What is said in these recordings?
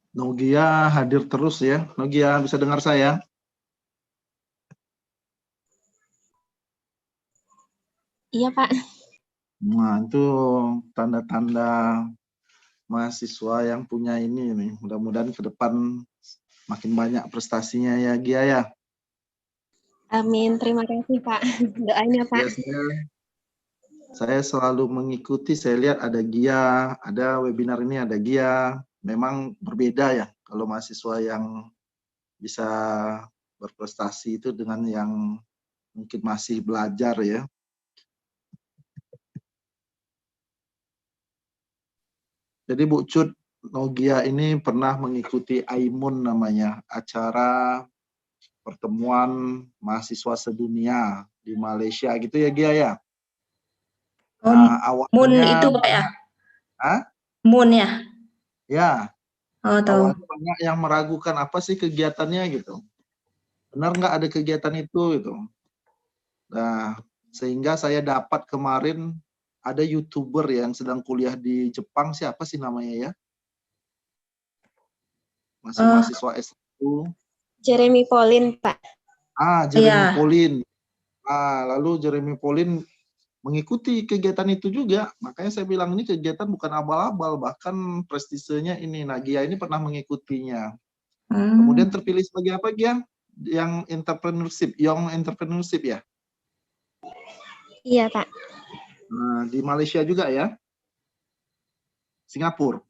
Nogia hadir terus ya. Nogia bisa dengar saya? Iya, Pak. Nah, itu tanda-tanda mahasiswa yang punya ini nih. Mudah-mudahan ke depan makin banyak prestasinya ya, Gia ya. Amin. Terima kasih, Pak. Doanya, Pak. Ya, saya selalu mengikuti, saya lihat ada Gia, ada webinar ini ada Gia. Memang berbeda ya kalau mahasiswa yang bisa berprestasi itu dengan yang mungkin masih belajar ya. Jadi Bu Cut, Nogia ini pernah mengikuti AIMUN namanya, acara pertemuan mahasiswa sedunia di Malaysia gitu ya Gia ya. Nah, Moon awalnya itu Pak ya? Hah? Moon ya? Ya. Oh, tahu. Awalnya banyak yang meragukan apa sih kegiatannya gitu. Benar nggak ada kegiatan itu gitu. Nah, sehingga saya dapat kemarin ada YouTuber yang sedang kuliah di Jepang, siapa sih namanya ya? Masih mahasiswa S1. Jeremy Pauline, Pak. Jeremy Iya. Pauline. Lalu Jeremy Pauline mengikuti kegiatan itu juga. Makanya saya bilang ini kegiatan bukan abal-abal, bahkan prestisenya ini. Nah, Gia ini pernah mengikutinya. Kemudian terpilih sebagai apa, Gia? Yang entrepreneurship, young entrepreneurship ya? Iya, Pak. Nah, di Malaysia juga ya? Singapura?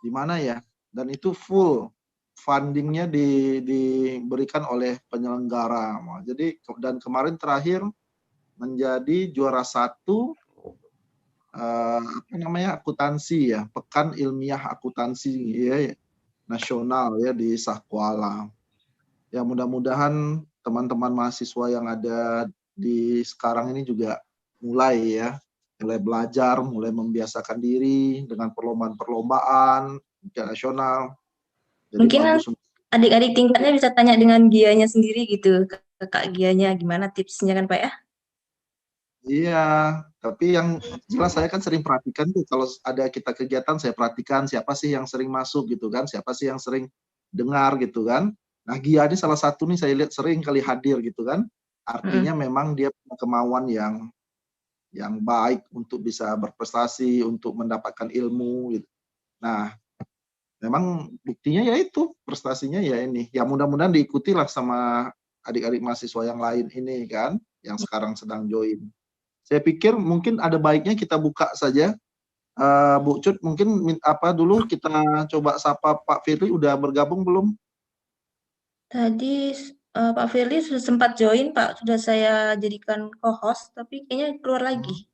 Di mana ya? Dan itu full fundingnya diberikan oleh penyelenggara. Jadi dan kemarin terakhir menjadi juara 1 apa namanya akuntansi ya, Pekan Ilmiah Akuntansi ya, nasional ya di Sahkuala. Ya mudah-mudahan teman-teman mahasiswa yang ada di sekarang ini juga mulai belajar, mulai membiasakan diri dengan perlombaan-perlombaan nasional. Jadi mungkin adik-adik tingkatnya bisa tanya dengan Gianya sendiri gitu, ke Kak Gianya gimana tipsnya kan Pak ya? Iya, tapi yang jelas saya kan sering perhatikan tuh kalau ada kita kegiatan saya perhatikan siapa sih yang sering masuk gitu kan, siapa sih yang sering dengar gitu kan. Nah Gia ini salah satu nih saya lihat sering kali hadir gitu kan. Artinya memang dia punya kemauan yang baik untuk bisa berprestasi, untuk mendapatkan ilmu gitu. Nah, memang buktinya ya itu, prestasinya ya ini. Ya mudah-mudahan diikuti lah sama adik-adik mahasiswa yang lain ini kan, yang sekarang sedang join. Saya pikir mungkin ada baiknya kita buka saja. Bu Cut, mungkin apa dulu kita coba sapa Pak Firly, udah bergabung belum? Tadi Pak Firly sudah sempat join Pak, sudah saya jadikan co-host, tapi kayaknya keluar lagi.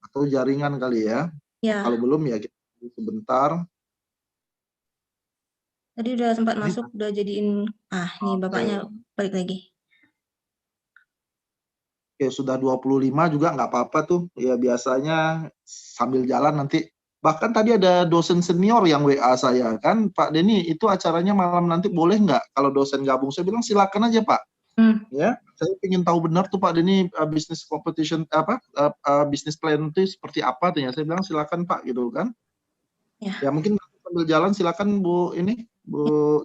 Atau jaringan kali ya? Ya. Kalau belum ya kita tunggu sebentar. Tadi udah sempat masuk, udah jadiin, ini Bapaknya balik lagi. Oke, sudah 25 juga nggak apa-apa tuh. Ya biasanya sambil jalan nanti. Bahkan tadi ada dosen senior yang WA saya kan, Pak Denny, itu acaranya malam nanti boleh nggak kalau dosen gabung? Saya bilang silakan aja Pak. Ya, saya ingin tahu benar tuh Pak Denny business competition business plan itu seperti apa tuh ya. Saya bilang silakan Pak gitu kan. Ya mungkin sambil jalan silakan Bu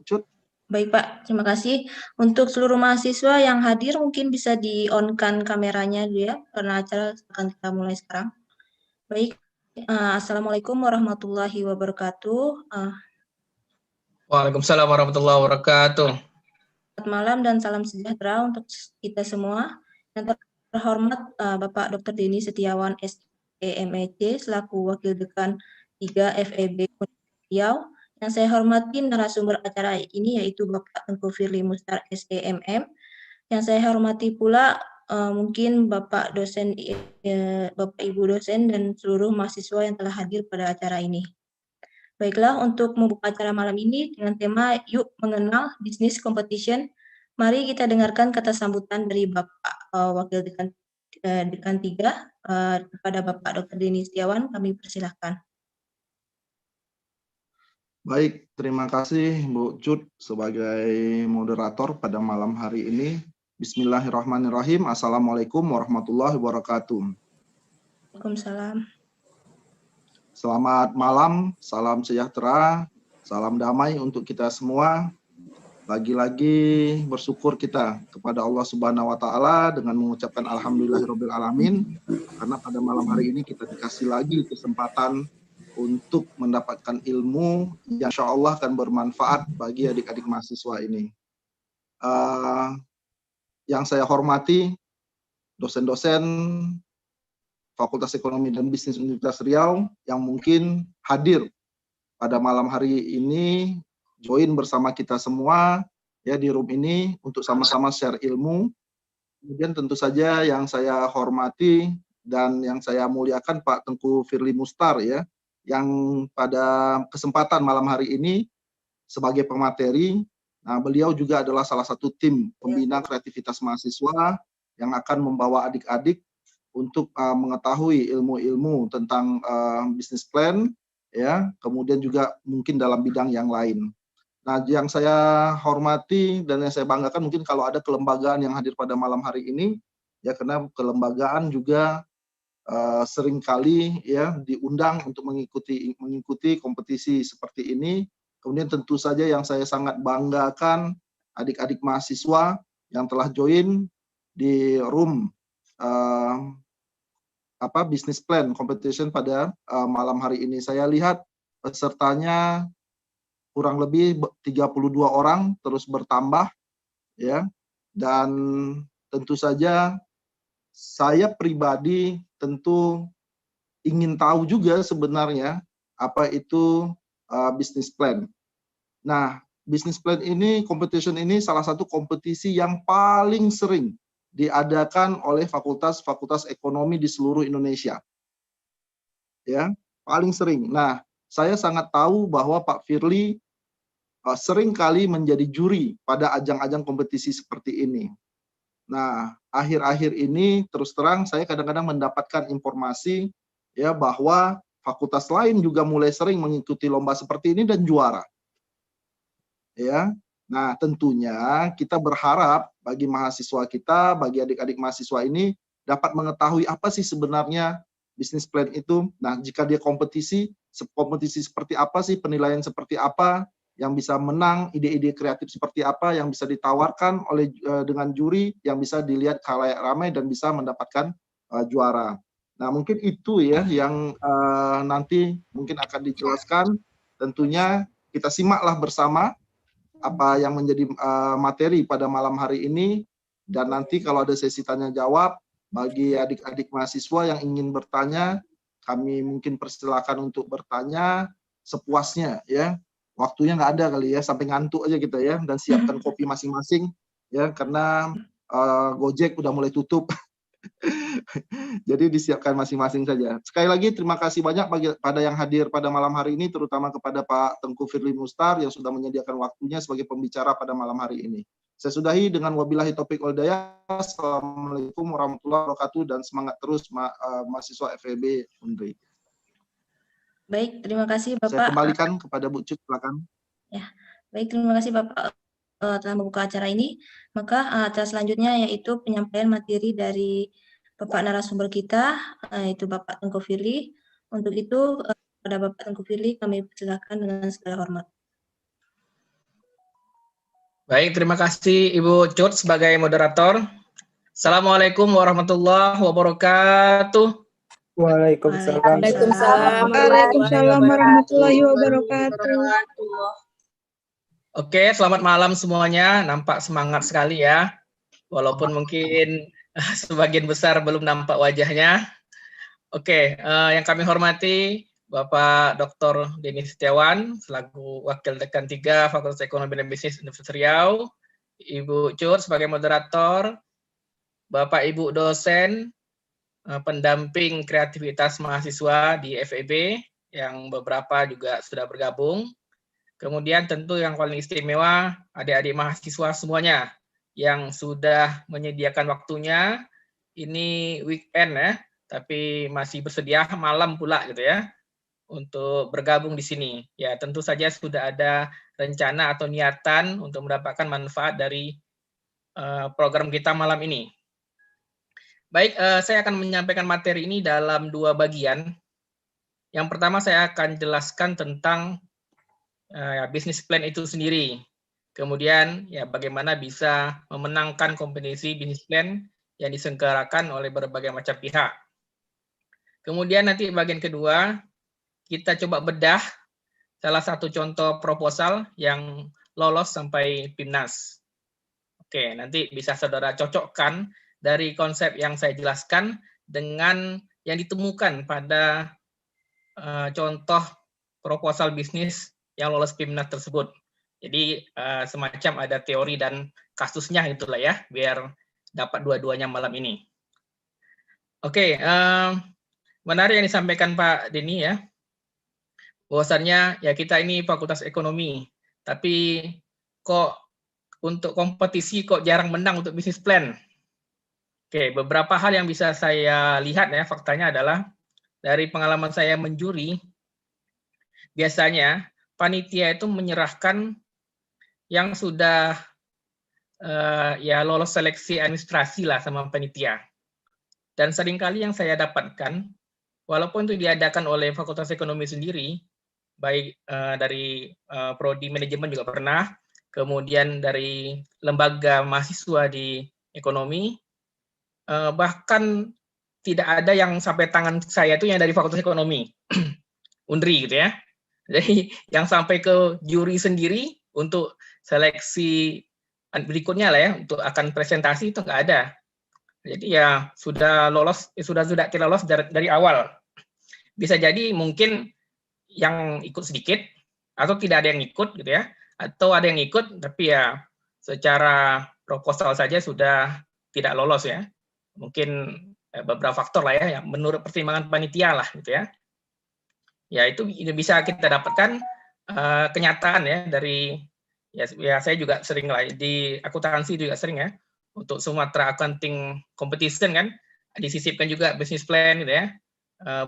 Cut. Baik Pak, terima kasih. Untuk seluruh mahasiswa yang hadir mungkin bisa di-on-kan kameranya dulu ya, karena acara akan kita mulai sekarang. Baik, Assalamualaikum warahmatullahi wabarakatuh. Waalaikumsalam warahmatullahi wabarakatuh. Selamat malam dan salam sejahtera untuk kita semua. Yang terhormat Bapak Dr. Denny Setiawan SEMEC selaku Wakil Dekan 3 FEB Riau, Yang saya hormati narasumber acara ini yaitu Bapak Tengku Firly Mustar SEMM. Yang saya hormati pula mungkin Bapak dosen, Bapak Ibu dosen dan seluruh mahasiswa yang telah hadir pada acara ini. Baiklah, untuk membuka acara malam ini dengan tema Yuk Mengenal Bisnis Competition, mari kita dengarkan kata sambutan dari Bapak Wakil Dekan 3 kepada Bapak Dr. Denny Setiawan, kami persilahkan. Baik, terima kasih Bu Cut sebagai moderator pada malam hari ini. Bismillahirrahmanirrahim. Assalamualaikum warahmatullahi wabarakatuh. Waalaikumsalam. Selamat malam, salam sejahtera, salam damai untuk kita semua. Lagi-lagi bersyukur kita kepada Allah Subhanahu wa Ta'ala dengan mengucapkan alhamdulillahirabbil alamin, karena pada malam hari ini kita dikasih lagi kesempatan untuk mendapatkan ilmu yang insya Allah akan bermanfaat bagi adik-adik mahasiswa ini. Yang saya hormati dosen-dosen Fakultas Ekonomi dan Bisnis Universitas Riau yang mungkin hadir pada malam hari ini, join bersama kita semua ya di room ini untuk sama-sama share ilmu. Kemudian tentu saja yang saya hormati dan yang saya muliakan Pak Tengku Firly Mustar ya, yang pada kesempatan malam hari ini sebagai pemateri. Nah, beliau juga adalah salah satu tim pembina kreativitas mahasiswa yang akan membawa adik-adik untuk mengetahui ilmu-ilmu tentang business plan, ya, kemudian juga mungkin dalam bidang yang lain. Nah, yang saya hormati dan yang saya banggakan mungkin kalau ada kelembagaan yang hadir pada malam hari ini, ya, karena kelembagaan juga seringkali ya diundang untuk mengikuti kompetisi seperti ini. Kemudian tentu saja yang saya sangat banggakan adik-adik mahasiswa yang telah join di room business plan competition pada malam hari ini. Saya lihat pesertanya kurang lebih 32 orang, terus bertambah ya. Dan tentu saja saya pribadi tentu ingin tahu juga sebenarnya apa itu business plan. Nah, business plan ini, competition ini salah satu kompetisi yang paling sering diadakan oleh fakultas-fakultas ekonomi di seluruh Indonesia. Ya, paling sering. Nah, saya sangat tahu bahwa Pak Firly sering kali menjadi juri pada ajang-ajang kompetisi seperti ini. Nah, akhir-akhir ini terus terang saya kadang-kadang mendapatkan informasi ya bahwa fakultas lain juga mulai sering mengikuti lomba seperti ini dan juara. Ya. Nah, tentunya kita berharap bagi mahasiswa kita, bagi adik-adik mahasiswa ini dapat mengetahui apa sih sebenarnya business plan itu. Nah, jika dia kompetisi seperti apa sih, penilaian seperti apa, yang bisa menang, ide-ide kreatif seperti apa yang bisa ditawarkan oleh dengan juri, yang bisa dilihat khalayak ramai dan bisa mendapatkan juara. Nah, mungkin itu ya yang nanti mungkin akan dijelaskan. Tentunya kita simaklah bersama apa yang menjadi materi pada malam hari ini, dan nanti kalau ada sesi tanya jawab bagi adik-adik mahasiswa yang ingin bertanya, kami mungkin persilakan untuk bertanya sepuasnya ya. Waktunya nggak ada kali ya, sampai ngantuk aja kita ya, dan siapkan kopi masing-masing ya, karena Gojek udah mulai tutup. Jadi disiapkan masing-masing saja. Sekali lagi terima kasih banyak pada yang hadir pada malam hari ini, terutama kepada Pak Tengku Firly Mustar yang sudah menyediakan waktunya sebagai pembicara pada malam hari ini. Saya sudahi dengan wabillahi taufiq wal hidayah. Assalamualaikum warahmatullahi wabarakatuh, dan semangat terus mahasiswa FEB Undri. Baik, terima kasih Bapak. Saya kembalikan kepada Bu Cut, silakan. Ya, baik, terima kasih Bapak telah membuka acara ini. Maka acara selanjutnya yaitu penyampaian materi dari Bapak narasumber kita, yaitu Bapak Tengku Firly. Untuk itu, kepada Bapak Tengku Firly kami persilakan dengan segala hormat. Baik, terima kasih Ibu Cut sebagai moderator. Assalamualaikum warahmatullahi wabarakatuh. Waalaikumsalam. Waalaikumsalam warahmatullahi wabarakatuh. Oke, selamat malam semuanya. Nampak semangat sekali ya. Walaupun mungkin sebagian besar belum nampak wajahnya. Oke, yang kami hormati Bapak Dr. Denny Setiawan selaku Wakil Dekan 3 Fakultas Ekonomi dan Bisnis Universitas Riau, Ibu Cut sebagai moderator, Bapak Ibu dosen, pendamping kreativitas mahasiswa di FEB yang beberapa juga sudah bergabung. Kemudian tentu yang paling istimewa adik-adik mahasiswa semuanya yang sudah menyediakan waktunya. Ini weekend ya, tapi masih bersedia malam pula gitu ya untuk bergabung di sini. Ya, tentu saja sudah ada rencana atau niatan untuk mendapatkan manfaat dari program kita malam ini. Baik, saya akan menyampaikan materi ini dalam 2 bagian. Yang pertama saya akan jelaskan tentang bisnis plan itu sendiri. Kemudian ya bagaimana bisa memenangkan kompetisi bisnis plan yang diselenggarakan oleh berbagai macam pihak. Kemudian nanti bagian kedua kita coba bedah salah satu contoh proposal yang lolos sampai PIMNAS. Oke, nanti bisa saudara cocokkan dari konsep yang saya jelaskan dengan yang ditemukan pada contoh proposal bisnis yang lolos PIMNAS tersebut. Jadi semacam ada teori dan kasusnya itulah ya, biar dapat dua-duanya malam ini. Oke, menarik yang disampaikan Pak Denny ya, bahwasannya ya kita ini Fakultas Ekonomi, tapi kok untuk kompetisi kok jarang menang untuk bisnis plan. Oke, beberapa hal yang bisa saya lihat ya, faktanya adalah dari pengalaman saya menjuri, biasanya panitia itu menyerahkan yang sudah ya lolos seleksi administrasi lah sama panitia. Dan seringkali yang saya dapatkan, walaupun itu diadakan oleh Fakultas Ekonomi sendiri, baik dari prodi manajemen juga pernah, kemudian dari lembaga mahasiswa di ekonomi, bahkan tidak ada yang sampai tangan saya itu yang dari Fakultas Ekonomi, Undri gitu ya. Jadi yang sampai ke juri sendiri untuk seleksi berikutnya lah ya, untuk akan presentasi itu nggak ada. Jadi ya sudah lolos, sudah tidak lolos dari awal. Bisa jadi mungkin yang ikut sedikit atau tidak ada yang ikut gitu ya, atau ada yang ikut tapi ya secara proposal saja sudah tidak lolos ya. Mungkin beberapa faktor lah ya, yang menurut pertimbangan panitia lah gitu ya. Ya itu bisa kita dapatkan kenyataan ya dari ya saya juga sering lah di akuntansi juga sering ya, untuk Sumatera Accounting Competition kan disisipkan juga business plan gitu ya.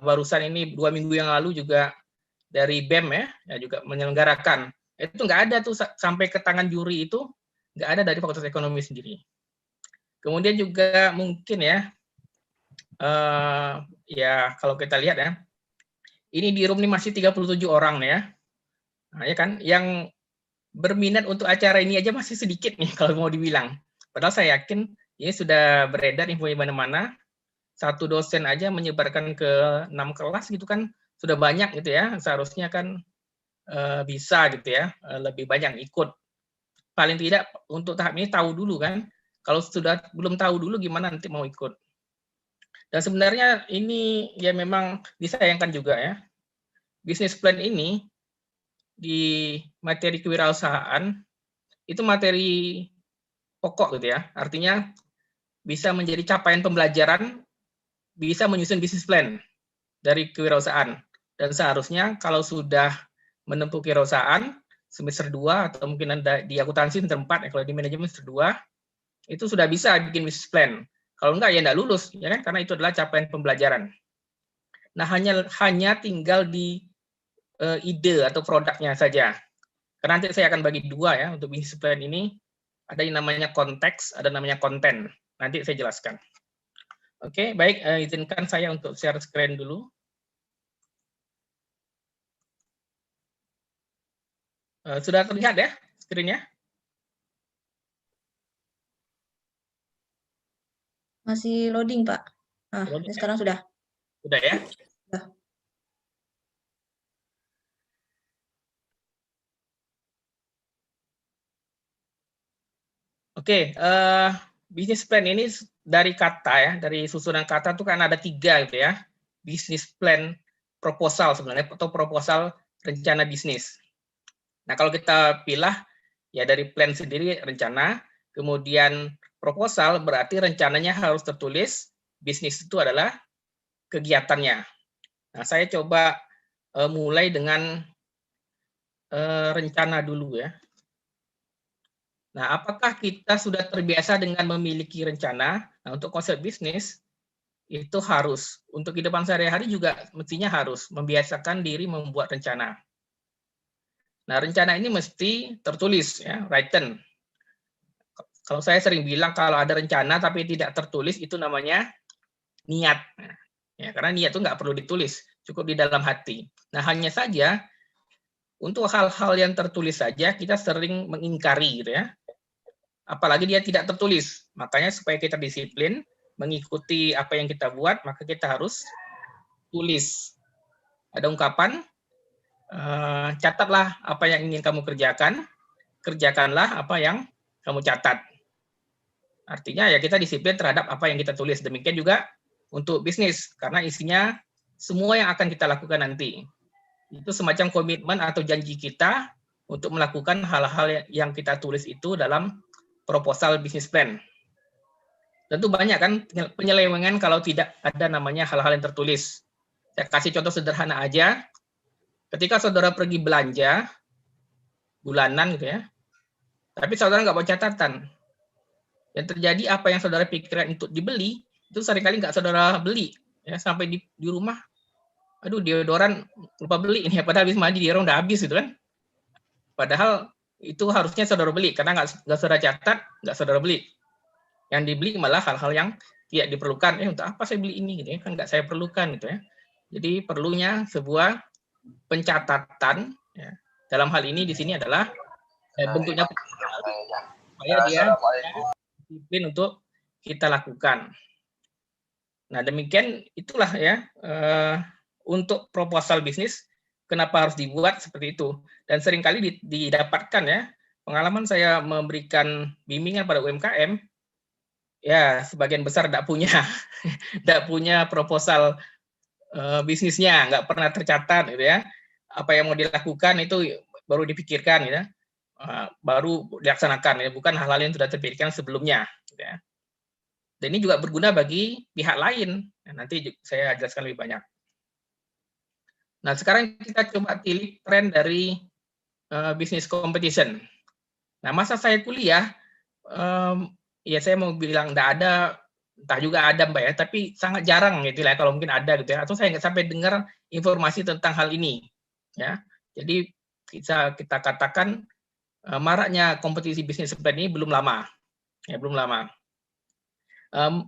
Barusan ini 2 minggu yang lalu juga dari BEM ya juga menyelenggarakan. Itu nggak ada tuh sampai ke tangan juri, itu nggak ada dari Fakultas Ekonomi sendiri. Kemudian juga mungkin ya, ya kalau kita lihat ya, ini di room ini masih 37 orang ya. Nah, ya kan, yang berminat untuk acara ini aja masih sedikit nih kalau mau dibilang. Padahal saya yakin ini sudah beredar info di mana-mana. Satu dosen aja menyebarkan ke 6 kelas gitu kan, sudah banyak gitu ya. Seharusnya kan bisa gitu ya, lebih banyak ikut. Paling tidak untuk tahap ini tahu dulu kan. Kalau sudah belum tahu dulu gimana nanti mau ikut. Dan sebenarnya ini ya memang disayangkan juga ya. Bisnis plan ini di materi kewirausahaan itu materi pokok gitu ya. Artinya bisa menjadi capaian pembelajaran, bisa menyusun bisnis plan dari kewirausahaan. Dan seharusnya kalau sudah menempuh kewirausahaan semester 2 atau mungkin di akuntansi semester 4 ya, kalau di manajemen semester 2 itu sudah bisa bikin bisnis plan. Kalau enggak ya enggak lulus ya kan, karena itu adalah capaian pembelajaran. Nah, hanya tinggal di ide atau produknya saja. Karena nanti saya akan bagi 2 ya untuk bisnis plan ini. Ada yang namanya konteks, ada namanya konten. Nanti saya jelaskan. Oke, baik, izinkan saya untuk share screen dulu. Sudah terlihat ya screen-nya? Masih loading, Pak. Nah, Loading, ini sekarang sudah. Sudah ya? Sudah. Oke, bisnis plan ini dari kata ya, dari susunan kata itu kan ada 3 gitu ya. Bisnis plan proposal sebenarnya, atau proposal rencana bisnis. Nah, kalau kita pilih ya dari plan sendiri rencana, kemudian proposal berarti rencananya harus tertulis, bisnis itu adalah kegiatannya. Nah, saya coba mulai dengan rencana dulu ya. Nah, apakah kita sudah terbiasa dengan memiliki rencana? Nah, untuk konsep bisnis, itu harus. Untuk kehidupan sehari-hari juga mestinya harus membiasakan diri membuat rencana. Nah, rencana ini mesti tertulis, ya, written. Kalau saya sering bilang kalau ada rencana tapi tidak tertulis, itu namanya niat. Ya, karena niat itu nggak perlu ditulis, cukup di dalam hati. Nah, hanya saja, untuk hal-hal yang tertulis saja, kita sering mengingkari, gitu ya. Apalagi dia tidak tertulis. Makanya supaya kita disiplin, mengikuti apa yang kita buat, maka kita harus tulis. Ada ungkapan, catatlah apa yang ingin kamu kerjakan, kerjakanlah apa yang kamu catat. Artinya ya kita disiplin terhadap apa yang kita tulis. Demikian juga untuk bisnis, karena isinya semua yang akan kita lakukan nanti. Itu semacam komitmen atau janji kita untuk melakukan hal-hal yang kita tulis itu dalam proposal bisnis plan. Tentu banyak kan penyelewengan kalau tidak ada namanya hal-hal yang tertulis. Saya kasih contoh sederhana aja. Ketika saudara pergi belanja bulanan gitu ya, tapi saudara nggak bawa catatan. Yang terjadi apa yang saudara pikirkan untuk dibeli, itu seringkali nggak saudara beli. Ya, sampai di rumah, aduh deodoran lupa beli ini, padahal habis mandi deodoran udah habis gitu kan. Padahal itu harusnya saudara beli, karena nggak saudara catat, nggak saudara beli. Yang dibeli malah hal-hal yang tidak diperlukan. Untuk apa saya beli ini gitu ya, kan nggak saya perlukan gitu ya. Jadi perlunya sebuah pencatatan ya. Dalam hal ini di sini adalah bentuknya supaya dia disiplin untuk kita lakukan. Nah, demikian itulah ya untuk proposal bisnis kenapa harus dibuat seperti itu. Dan seringkali didapatkan ya, pengalaman saya memberikan bimbingan pada UMKM, ya sebagian besar tidak punya proposal bisnisnya, nggak pernah tercatat gitu ya. Apa yang mau dilakukan itu baru dipikirkan gitu ya. Baru dilaksanakan ya, bukan hal-hal yang sudah terpikirkan sebelumnya gitu ya. Dan ini juga berguna bagi pihak lain. Nanti saya jelaskan lebih banyak. Nah, sekarang kita coba tilik tren dari business competition. Nah, masa saya kuliah, ya saya mau bilang tidak ada, entah juga ada Mbak ya, tapi sangat jarang gitu lah kalau mungkin ada gitu ya. Atau saya nggak sampai dengar informasi tentang hal ini. Ya, jadi kita katakan maraknya kompetisi bisnis seperti ini belum lama, ya belum lama.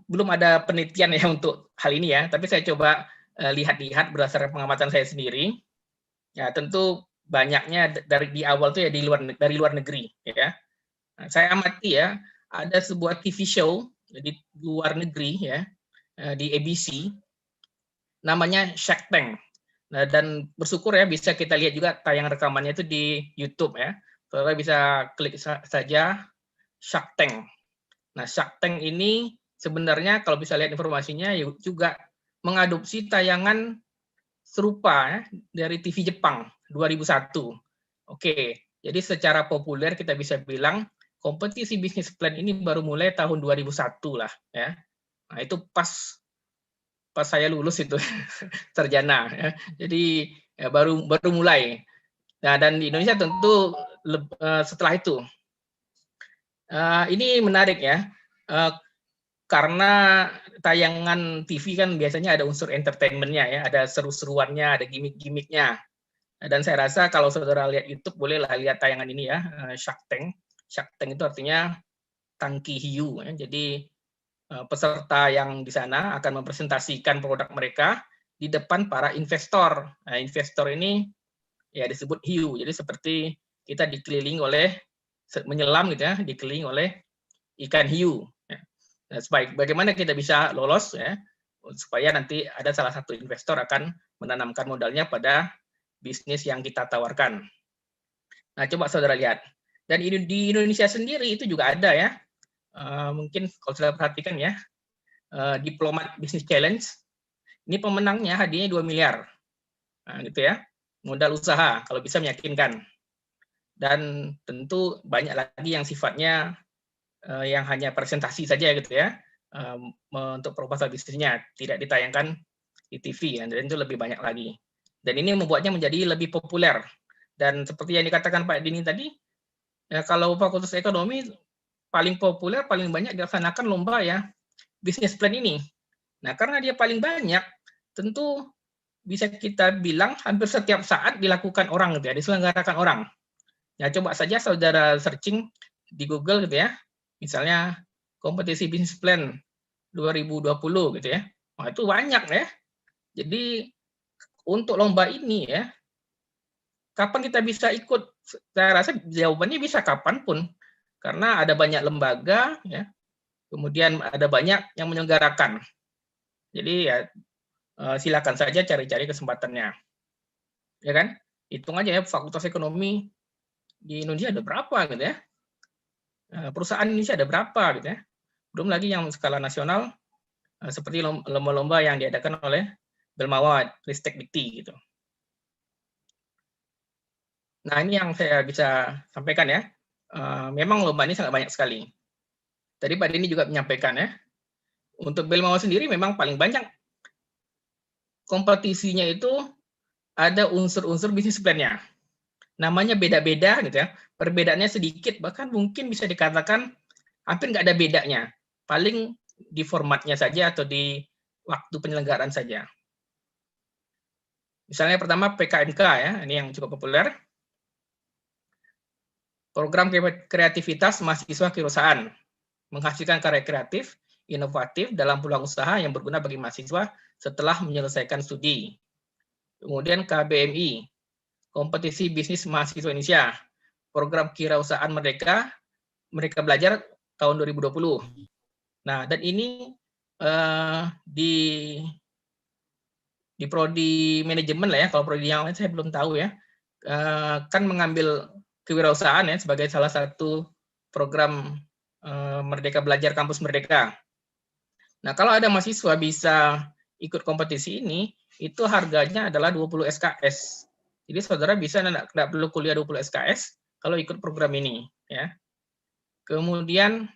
Belum ada penelitian ya untuk hal ini ya, tapi saya coba lihat-lihat berdasarkan pengamatan saya sendiri. Ya tentu banyaknya di awal tuh ya dari luar negeri ya. Nah, saya amati ya, ada sebuah TV show di luar negeri ya, di ABC, namanya Shark Tank. Nah, dan bersyukur ya bisa kita lihat juga tayang rekamannya itu di YouTube ya. Saudara bisa klik saja Shark Tank. Nah, Shark Tank ini sebenarnya kalau bisa lihat informasinya juga mengadopsi tayangan serupa ya, dari TV Jepang 2001. Oke, jadi secara populer kita bisa bilang kompetisi bisnis plan ini baru mulai tahun 2001 lah ya. Nah, itu pas saya lulus itu sarjana ya. Jadi ya, baru mulai. Nah, dan di Indonesia tentu setelah itu. Ini menarik ya. Karena tayangan TV kan biasanya ada unsur entertainment-nya ya, ada seru-seruannya, ada gimmick-gimmicknya. Dan saya rasa kalau saudara lihat YouTube bolehlah lihat tayangan ini ya, Shark Tank. Shark Tank itu artinya tangki hiu ya. Jadi peserta yang di sana akan mempresentasikan produk mereka di depan para investor. Nah, investor ini ya disebut hiu. Jadi seperti kita dikelilingi oleh menyelam gitu ya, dikelilingi oleh ikan hiu. Nah, bagaimana kita bisa lolos ya, supaya nanti ada salah satu investor akan menanamkan modalnya pada bisnis yang kita tawarkan. Nah, coba saudara lihat. Dan di Indonesia sendiri itu juga ada ya. Mungkin kalau saudara perhatikan ya, Diplomat Business Challenge. Ini pemenangnya hadiahnya 2 miliar. Nah, gitu ya. Modal usaha kalau bisa meyakinkan. Dan tentu banyak lagi yang sifatnya yang hanya presentasi saja gitu ya. Untuk proposal bisnisnya tidak ditayangkan di TV, dan itu lebih banyak lagi. Dan ini membuatnya menjadi lebih populer. Dan seperti yang dikatakan Pak Dini tadi, ya, kalau Fakultas Ekonomi paling populer, paling banyak dilaksanakan lomba ya bisnis plan ini. Nah, karena dia paling banyak, tentu bisa kita bilang hampir setiap saat dilakukan orang gitu ya, diselenggarakan orang. Ya, coba saja saudara searching di Google gitu ya, misalnya kompetisi bisnis plan 2020 gitu ya. Wah, itu banyak ya. Jadi untuk lomba ini ya, kapan kita bisa ikut? Saya rasa jawabannya bisa kapanpun, karena ada banyak lembaga ya, kemudian ada banyak yang menyelenggarakan. Jadi ya silakan saja cari-cari kesempatannya, ya kan? Hitung aja ya Fakultas Ekonomi di Indonesia ada berapa gitu ya? Perusahaan Indonesia ada berapa gitu ya? Belum lagi yang skala nasional seperti lomba-lomba yang diadakan oleh Belmawat, Ristek Dikti gitu. Nah, ini yang saya bisa sampaikan ya. Memang lomba ini sangat banyak sekali. Tadi Pak Dini juga menyampaikan ya. Untuk Belmawat sendiri memang paling banyak kompetisinya itu ada unsur-unsur bisnis plan-nya. Namanya beda-beda gitu ya. Perbedaannya sedikit, bahkan mungkin bisa dikatakan hampir nggak ada bedanya. Paling di formatnya saja atau di waktu penyelenggaraan saja. Misalnya pertama PKMK ya, ini yang cukup populer. Program kreativitas mahasiswa kewirausahaan, menghasilkan karya kreatif, inovatif dalam peluang usaha yang berguna bagi mahasiswa setelah menyelesaikan studi. Kemudian KBMI, kompetisi bisnis mahasiswa Indonesia, program kewirausahaan Merdeka Belajar tahun 2020. Nah, dan ini di prodi manajemen lah ya, kalau prodi yang lain saya belum tahu ya, kan mengambil kewirausahaan ya sebagai salah satu program Merdeka Belajar Kampus Merdeka. Nah, kalau ada mahasiswa bisa ikut kompetisi ini, itu harganya adalah 20 SKS. Jadi saudara bisa tidak perlu kuliah 20 SKS kalau ikut program ini ya. Kemudian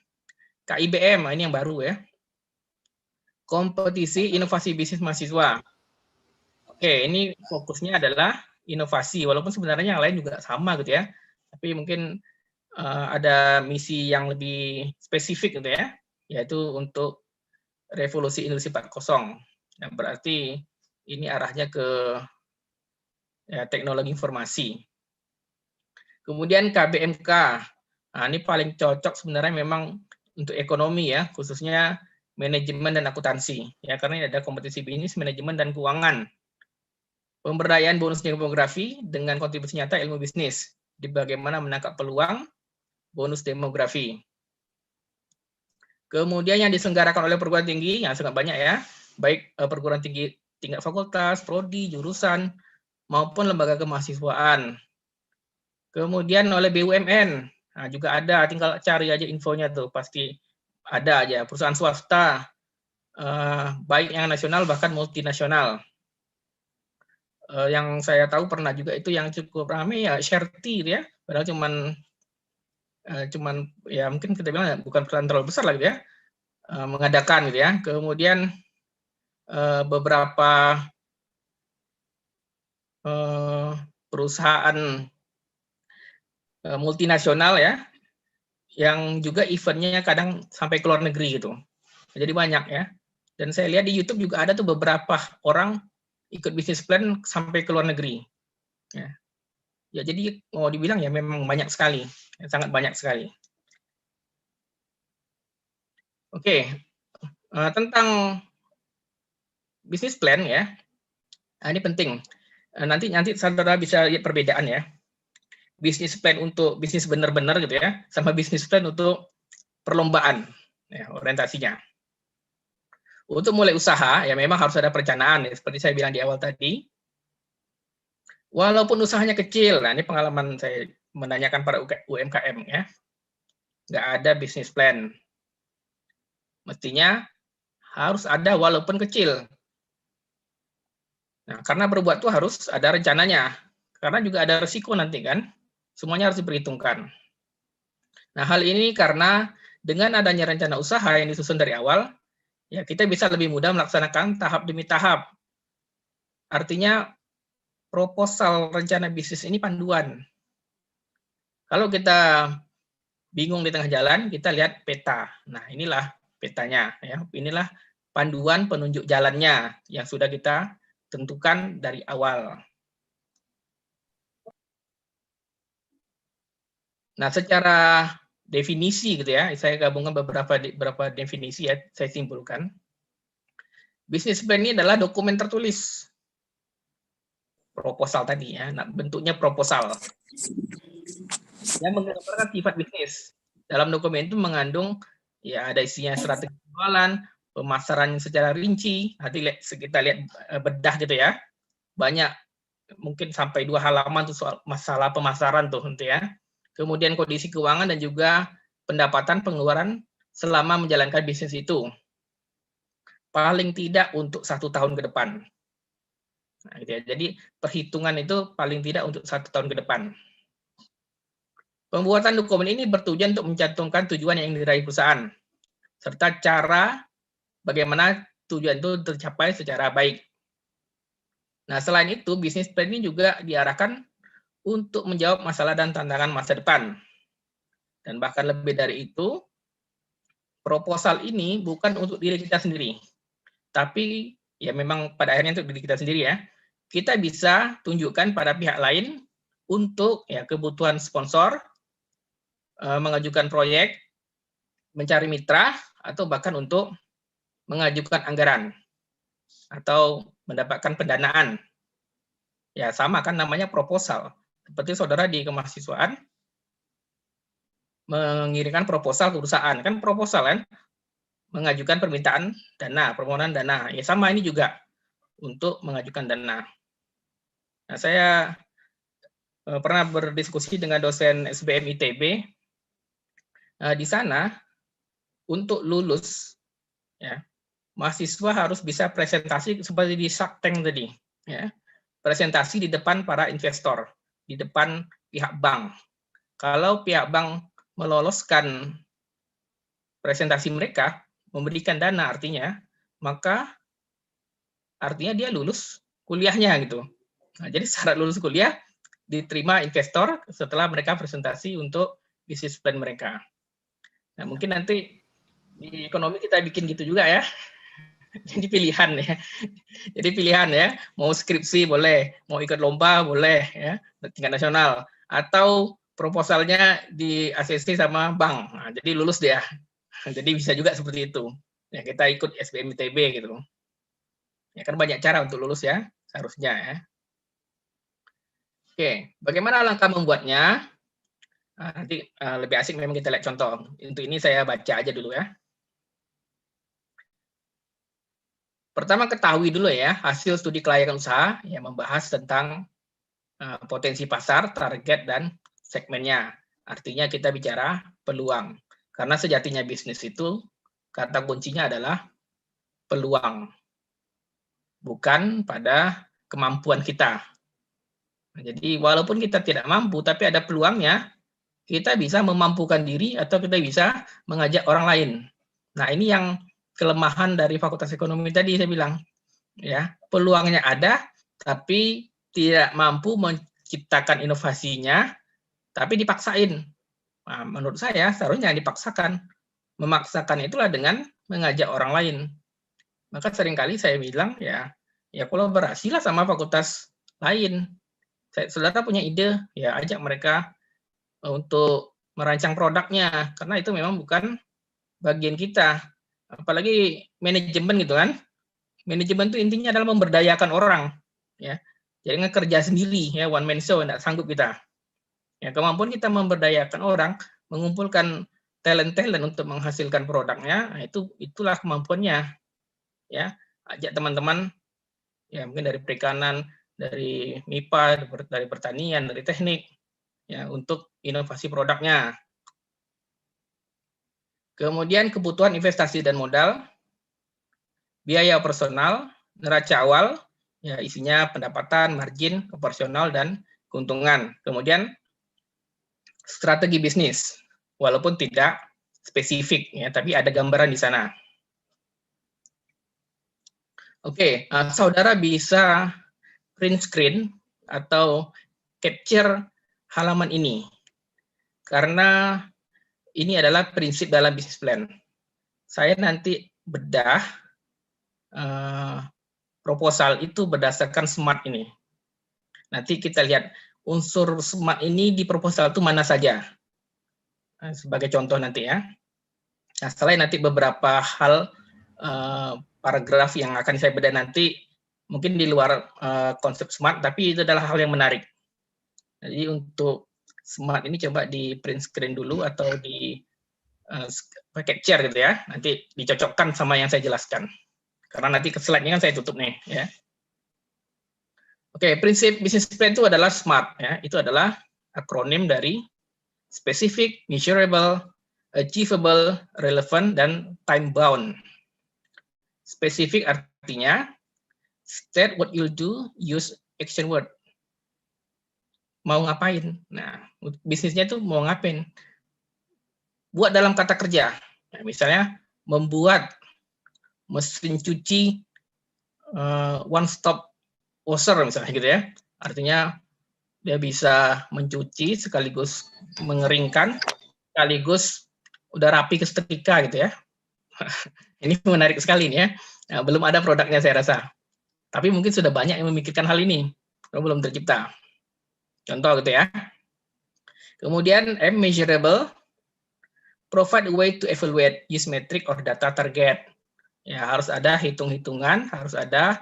KIBM, ini yang baru ya. Kompetisi Inovasi Bisnis Mahasiswa. Oke, ini fokusnya adalah inovasi, walaupun sebenarnya yang lain juga sama gitu ya. Tapi mungkin ada misi yang lebih spesifik gitu ya, yaitu untuk revolusi industri 4.0. Nah, berarti ini arahnya ke ya, teknologi informasi. Kemudian KBMK, nah, ini paling cocok sebenarnya memang untuk ekonomi ya, khususnya manajemen dan akuntansi ya, karena ini ada kompetisi bisnis, manajemen dan keuangan. Pemberdayaan bonus demografi dengan kontribusi nyata ilmu bisnis di bagaimana menangkap peluang bonus demografi. Kemudian yang diselenggarakan oleh perguruan tinggi yang sangat banyak ya, baik perguruan tinggi tingkat fakultas, prodi, jurusan maupun lembaga kemahasiswaan. Kemudian oleh BUMN, nah, juga ada, tinggal cari aja infonya tuh, pasti ada aja. Perusahaan swasta, baik yang nasional bahkan multinasional. Yang saya tahu pernah juga itu yang cukup ramai ya Sherty ya, padahal cuman ya mungkin kita bilang bukan perusahaan terlalu besar lah gitu ya, mengadakan gitu ya. Kemudian beberapa perusahaan multinasional ya, yang juga eventnya kadang sampai ke luar negeri gitu. Jadi banyak ya. Dan saya lihat di YouTube juga ada tuh beberapa orang ikut bisnis plan sampai ke luar negeri. Ya, jadi mau dibilang ya memang banyak sekali, sangat banyak sekali. Oke, tentang bisnis plan ya, nah, ini penting. Nanti saudara bisa lihat perbedaan ya. Bisnis plan untuk bisnis benar-benar gitu ya, sama bisnis plan untuk perlombaan ya, orientasinya. Untuk mulai usaha ya memang harus ada perencanaan ya, seperti saya bilang di awal tadi. Walaupun usahanya kecil, nah ini pengalaman saya menanyakan para UMKM ya, nggak ada bisnis plan. Mestinya harus ada walaupun kecil. Nah, karena berbuat itu harus ada rencananya, karena juga ada resiko nanti kan, semuanya harus diperhitungkan. Nah, hal ini karena dengan adanya rencana usaha yang disusun dari awal, ya kita bisa lebih mudah melaksanakan tahap demi tahap. Artinya proposal rencana bisnis ini panduan. Kalau kita bingung di tengah jalan, kita lihat peta. Nah, inilah petanya, ya. Inilah panduan penunjuk jalannya yang sudah kita tentukan dari awal. Nah, secara definisi gitu ya, saya gabungkan beberapa definisi ya, saya simpulkan. Business plan ini adalah dokumen tertulis. Proposal tadi ya, nah, bentuknya proposal. Yang menggambarkan sifat bisnis. Dalam dokumen itu mengandung ya ada isinya strategi penjualan, pemasaran secara rinci. Nanti kita lihat bedah gitu ya. Banyak mungkin sampai 2 halaman tuh soal masalah pemasaran tuh nanti ya. Kemudian kondisi keuangan dan juga pendapatan pengeluaran selama menjalankan bisnis itu. Paling tidak untuk 1 tahun ke depan. Nah, gitu ya. Jadi perhitungan itu paling tidak untuk 1 tahun ke depan. Pembuatan dokumen ini bertujuan untuk mencantumkan tujuan yang diraih perusahaan, serta cara bagaimana tujuan itu tercapai secara baik. Nah, selain itu, bisnis plan ini juga diarahkan untuk menjawab masalah dan tantangan masa depan. Dan bahkan lebih dari itu, proposal ini bukan untuk diri kita sendiri, tapi ya memang pada akhirnya untuk diri kita sendiri ya. Kita bisa tunjukkan pada pihak lain untuk ya kebutuhan sponsor, mengajukan proyek, mencari mitra, atau bahkan untuk mengajukan anggaran atau mendapatkan pendanaan. Ya sama kan namanya proposal. Seperti saudara di kemahasiswaan mengirimkan proposal ke perusahaan, kan proposal kan, mengajukan permintaan dana, permohonan dana. Ya sama ini juga untuk mengajukan dana. Nah, saya pernah berdiskusi dengan dosen SBM ITB. Di sana untuk lulus ya mahasiswa harus bisa presentasi seperti di Shark Tank tadi ya, presentasi di depan para investor, di depan pihak bank. Kalau pihak bank meloloskan presentasi mereka, memberikan dana artinya, maka artinya dia lulus kuliahnya gitu. Nah, jadi syarat lulus kuliah diterima investor setelah mereka presentasi untuk bisnis plan mereka. Nah, mungkin nanti di ekonomi kita bikin gitu juga ya. Jadi pilihan ya. Jadi pilihan ya, mau skripsi boleh, mau ikut lomba boleh ya, tingkat nasional, atau proposalnya di ACC sama bank. Nah, jadi lulus dia. Jadi bisa juga seperti itu. Ya, kita ikut SBM ITB gitu. Ya kan banyak cara untuk lulus ya, seharusnya ya. Oke, bagaimana langkah membuatnya? Nah, nanti lebih asik memang kita lihat contoh. Untuk ini saya baca aja dulu ya. Pertama ketahui dulu ya hasil studi kelayakan usaha yang membahas tentang potensi pasar, target, dan segmennya. Artinya kita bicara peluang. Karena sejatinya bisnis itu kata kuncinya adalah peluang. Bukan pada kemampuan kita. Nah, jadi walaupun kita tidak mampu tapi ada peluangnya, kita bisa memampukan diri atau kita bisa mengajak orang lain. Nah, ini yang kelemahan dari Fakultas Ekonomi tadi saya bilang. Ya, peluangnya ada tapi tidak mampu menciptakan inovasinya, tapi dipaksain. Nah, menurut saya seharusnya dipaksakan. Memaksakan itulah dengan mengajak orang lain. Maka seringkali saya bilang ya kolaborasilah sama fakultas lain. Saudara punya ide, ya ajak mereka untuk merancang produknya, karena itu memang bukan bagian kita. Apalagi manajemen gitu kan. Manajemen itu intinya adalah memberdayakan orang, ya. Jadi kerja sendiri, ya one man show, tidak sanggup kita. Ya, kemampuan kita memberdayakan orang, mengumpulkan talent-talent untuk menghasilkan produknya, nah itulah kemampuannya. Ya, ajak teman-teman, ya mungkin dari perikanan, dari MIPA, dari pertanian, dari teknik, ya untuk inovasi produknya. Kemudian kebutuhan investasi dan modal, biaya personal, neraca awal, Ya, isinya pendapatan, margin, proporsional, dan keuntungan. Kemudian strategi bisnis, walaupun tidak spesifik, ya, tapi ada gambaran di sana. Oke, saudara bisa print screen atau capture halaman ini, karena ini adalah prinsip dalam bisnis plan. Saya nanti bedah proposal itu berdasarkan SMART ini. Nanti kita lihat unsur SMART ini di proposal itu mana saja. Sebagai contoh nanti ya. Nah, selain nanti beberapa hal paragraf yang akan saya bedah nanti, mungkin di luar konsep SMART, tapi itu adalah hal yang menarik. Jadi untuk SMART ini coba di print screen dulu atau di capture gitu ya. Nanti dicocokkan sama yang saya jelaskan. Karena nanti ke slide-nya kan saya tutup nih ya. Oke, prinsip bisnis plan itu adalah SMART ya. Itu adalah akronim dari specific, measurable, achievable, relevant, dan time bound. Specific artinya state what you'll do, use action word. Mau ngapain? Nah, bisnisnya itu mau ngapain? Buat dalam kata kerja. Nah, misalnya membuat mesin cuci one stop washer misalnya gitu ya. Artinya dia bisa mencuci sekaligus mengeringkan, sekaligus udah rapi kesetrika gitu ya. Ini menarik sekali nih ya. Nah, belum ada produknya saya rasa. Tapi mungkin sudah banyak yang memikirkan hal ini. Belum tercipta. Contoh gitu ya. Kemudian M, measurable. Provide a way to evaluate use metric or data target. Ya, harus ada hitung-hitungan, harus ada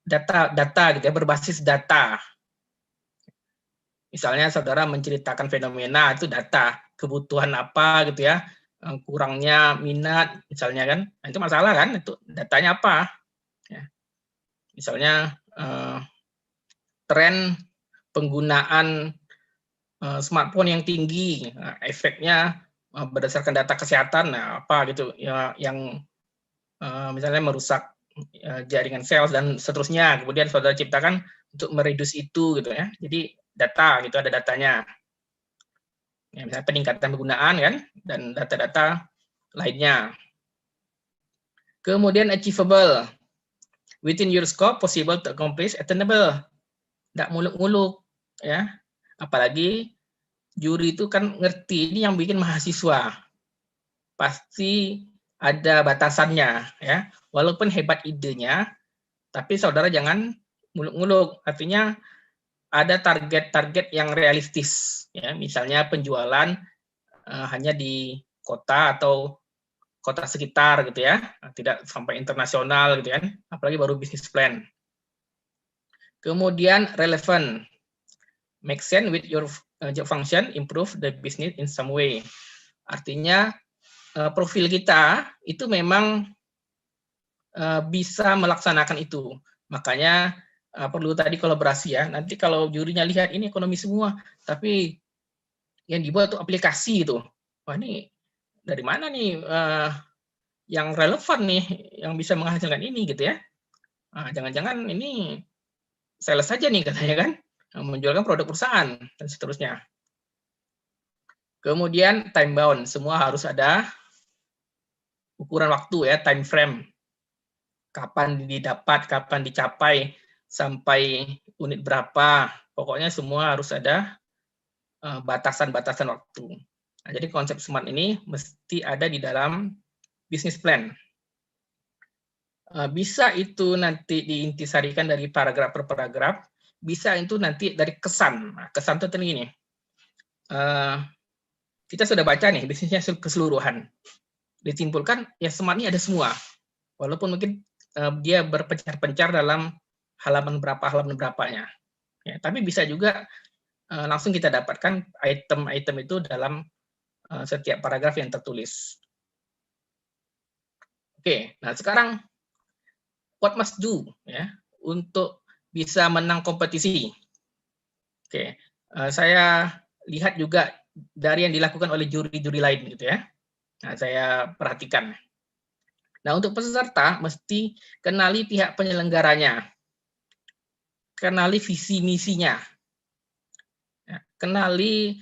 data gitu ya, berbasis data. Misalnya saudara menceritakan fenomena, itu data, kebutuhan apa gitu ya, kurangnya minat misalnya kan, nah, itu masalah kan, itu datanya apa? Ya. Misalnya tren penggunaan smartphone yang tinggi, nah, efeknya berdasarkan data kesehatan, nah apa gitu ya, yang misalnya merusak jaringan sel dan seterusnya. Kemudian saudara ciptakan untuk meredus itu gitu ya. Jadi data gitu, ada datanya. Ya, misalnya peningkatan penggunaan kan dan data-data lainnya. Kemudian achievable. Within your scope, possible to accomplish, attainable. Nggak muluk-muluk ya. Apalagi juri itu kan ngerti ini yang bikin mahasiswa. Pasti ada batasannya ya. Walaupun hebat idenya, tapi saudara jangan muluk-muluk. Artinya ada target-target yang realistis ya. Misalnya penjualan hanya di kota atau kota sekitar gitu ya. Tidak sampai internasional gitu kan. Apalagi baru bisnis plan. Kemudian relevant. Make sense with your job function, improve the business in some way. Artinya profil kita itu memang bisa melaksanakan itu. Makanya perlu tadi kolaborasi ya. Nanti kalau jurinya lihat ini ekonomi semua, tapi yang dibuat itu aplikasi itu. Wah ini dari mana nih yang relevan nih, yang bisa menghasilkan ini gitu ya. Jangan-jangan ini sales saja nih katanya kan, menjualkan produk perusahaan dan seterusnya. Kemudian time bound, semua harus ada ukuran waktu ya, time frame. Kapan didapat, kapan dicapai, sampai unit berapa. Pokoknya semua harus ada batasan-batasan waktu. Nah, jadi konsep SMART ini mesti ada di dalam business plan. Bisa itu nanti diintisarikan dari paragraf per paragraf, bisa itu nanti dari kesan. Nah, kesan itu gini. Kita sudah baca nih bisnisnya keseluruhan. Disimpulkan ya SMART ini ada semua. Walaupun mungkin dia berpencar-pencar dalam halaman berapanya. Ya, tapi bisa juga langsung kita dapatkan item-item itu dalam setiap paragraf yang tertulis. Oke, nah sekarang what must do ya untuk bisa menang kompetisi. Oke, saya lihat juga dari yang dilakukan oleh juri-juri lain gitu ya. Nah, saya perhatikan. Nah, untuk peserta mesti kenali pihak penyelenggaranya. kenali visi misinya, ya, kenali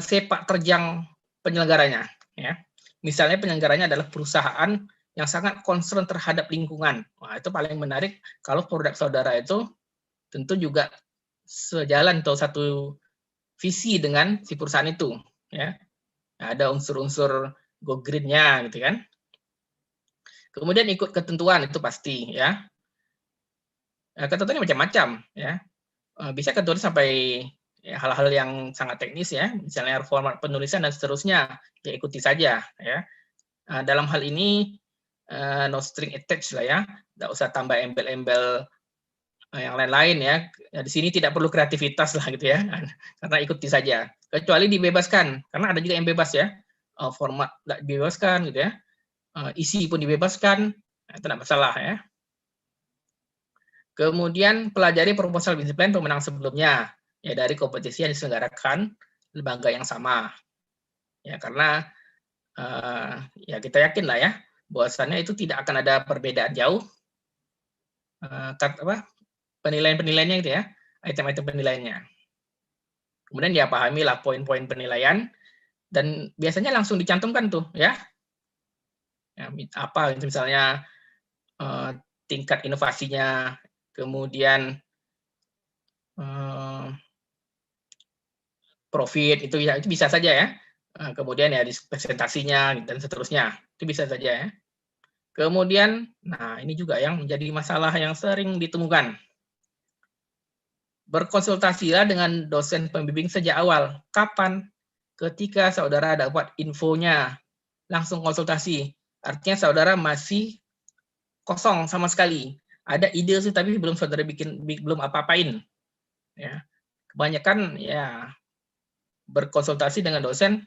sepak terjang penyelenggaranya. Ya. Misalnya penyelenggaranya adalah perusahaan yang sangat concern terhadap lingkungan. Wah, itu paling menarik kalau produk saudara itu tentu juga sejalan atau satu visi dengan si perusahaan itu. Ya. Ada unsur-unsur go green-nya gitu kan. Kemudian ikut ketentuan itu pasti ya. Ketentuannya macam-macam ya. Bisa ketentuan sampai hal-hal yang sangat teknis ya, misalnya format penulisan dan seterusnya, ya ikuti saja ya. Dalam hal ini no string attached lah ya, nggak usah tambah embel-embel yang lain-lain ya. Di sini tidak perlu kreativitas lah gitu ya, karena ikuti saja. Kecuali dibebaskan, karena ada juga yang bebas ya, format nggak dibebaskan gitu ya, isi pun dibebaskan, itu tidak masalah ya. Kemudian pelajari proposal business plan pemenang sebelumnya, ya dari kompetisi yang diselenggarakan lembaga yang sama. Ya karena ya kita yakin lah ya, bahwasannya itu tidak akan ada perbedaan jauh penilaian-penilaiannya gitu ya, item-item penilaiannya. Kemudian dia pahami lah poin-poin penilaian dan biasanya langsung dicantumkan tuh ya. Apa misalnya tingkat inovasinya, kemudian profit itu ya, itu bisa saja ya. Kemudian ya di presentasinya dan seterusnya itu bisa saja ya. Kemudian, nah ini juga yang menjadi masalah yang sering ditemukan. Berkonsultasilah dengan dosen pembimbing sejak awal. Kapan? Ketika saudara dapat infonya, langsung konsultasi. Artinya saudara masih kosong sama sekali. Ada ide sih tapi belum saudara belum apa-apain. Ya. Kebanyakan ya berkonsultasi dengan dosen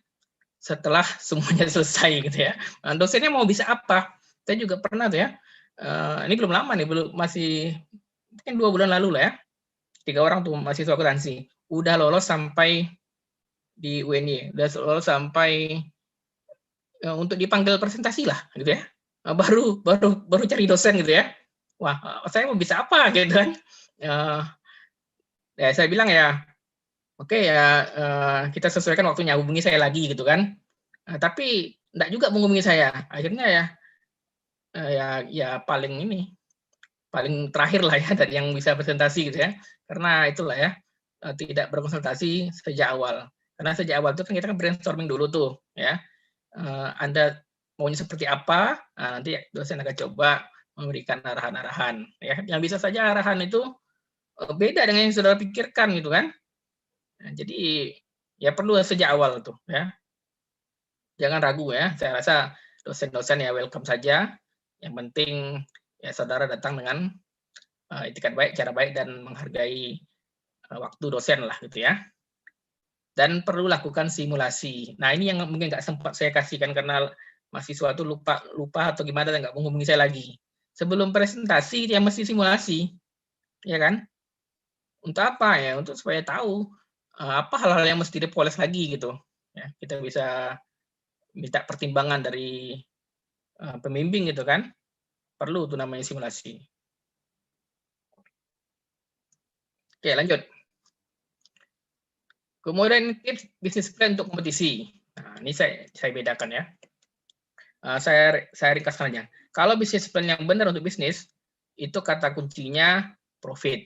setelah semuanya selesai gitu ya. Nah, dosennya mau bisa apa? Saya juga pernah tuh ya. Ini belum lama nih, belum masih mungkin 2 bulan lalu lah ya. 3 orang tuh mahasiswa akuntansi udah lolos sampai di UNY, udah lolos sampai untuk dipanggil presentasi lah gitu ya. Baru cari dosen gitu ya. Wah, saya mau bisa apa gitu kan? Ya saya bilang ya, oke ya kita sesuaikan waktunya, hubungi saya lagi gitu kan. Tapi enggak juga menghubungi saya. Akhirnya ya paling terakhir lah ya dari yang bisa presentasi gitu ya. Karena itulah ya tidak berkonsultasi sejak awal. Karena sejak awal itu kan kita brainstorming dulu tuh ya. Anda maunya seperti apa? Nanti dosen akan coba memberikan arahan-arahan ya. Yang bisa saja arahan itu beda dengan yang saudara pikirkan gitu kan. Nah, jadi ya perlu sejak awal tuh ya. Jangan ragu ya. Saya rasa dosen-dosen ya welcome saja. Yang penting ya saudara datang dengan etikat baik, cara baik dan menghargai waktu dosen lah gitu ya. Dan perlu lakukan simulasi. Nah ini yang mungkin nggak sempat saya kasihkan karena mahasiswa itu lupa atau gimana dan nggak menghubungi saya lagi. Sebelum presentasi dia mesti simulasi, ya kan? Untuk apa ya? Untuk supaya tahu apa hal-hal yang mesti dipoles lagi gitu. Ya, kita bisa minta pertimbangan dari pembimbing gitu kan? Perlu tuh namanya simulasi. Oke, lanjut. Kemudian tips bisnis plan untuk kompetisi. Nah, ini saya bedakan ya. Saya ringkaskan aja. Kalau bisnis plan yang benar untuk bisnis, itu kata kuncinya profit,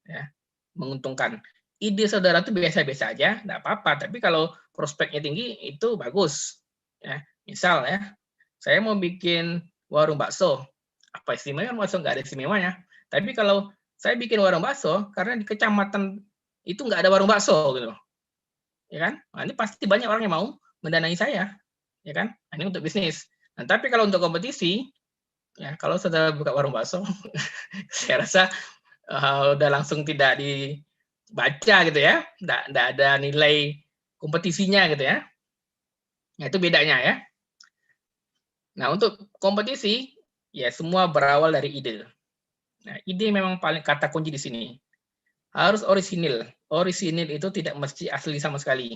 ya, menguntungkan. Ide saudara itu biasa-biasa aja, enggak apa-apa. Tapi kalau prospeknya tinggi, itu bagus. Ya, misal ya, saya mau bikin warung bakso. Apa istimewanya bakso? Nggak ada istimewanya. Tapi kalau saya bikin warung bakso, karena di kecamatan itu nggak ada warung bakso gitu. Ya kan? Nah, ini pasti banyak orang yang mau mendanai saya, ya kan? Nah, ini untuk bisnis. Nah, tapi kalau untuk kompetisi, ya kalau saudara buka warung bakso, saya rasa udah langsung tidak dibaca gitu ya, nggak ada nilai kompetisinya gitu ya. Nah, itu bedanya ya. Nah, untuk kompetisi, ya semua berawal dari ide. Nah, ide memang paling kata kunci di sini. Harus orisinil. Orisinil itu tidak mesti asli sama sekali.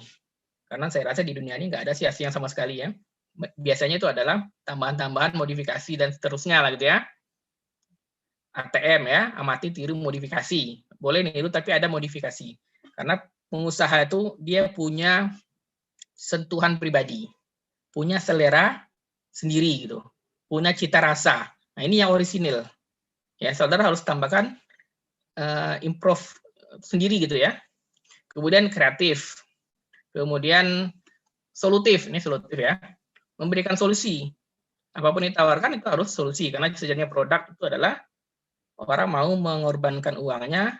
Karena saya rasa di dunia ini nggak ada sih asli yang sama sekali ya. Biasanya itu adalah tambahan-tambahan, modifikasi, dan seterusnya lah gitu ya. ATM ya, amati, tiru, modifikasi. Boleh niru tapi ada modifikasi. Karena pengusaha itu dia punya sentuhan pribadi, punya selera sendiri gitu, punya cita rasa. Nah, ini yang orisinil. Ya, saudara harus tambahkan improve sendiri gitu ya. Kemudian kreatif. Kemudian solutif, ini solutif ya. Memberikan solusi. Apapun yang ditawarkan itu harus solusi, karena sejatinya produk itu adalah orang mau mengorbankan uangnya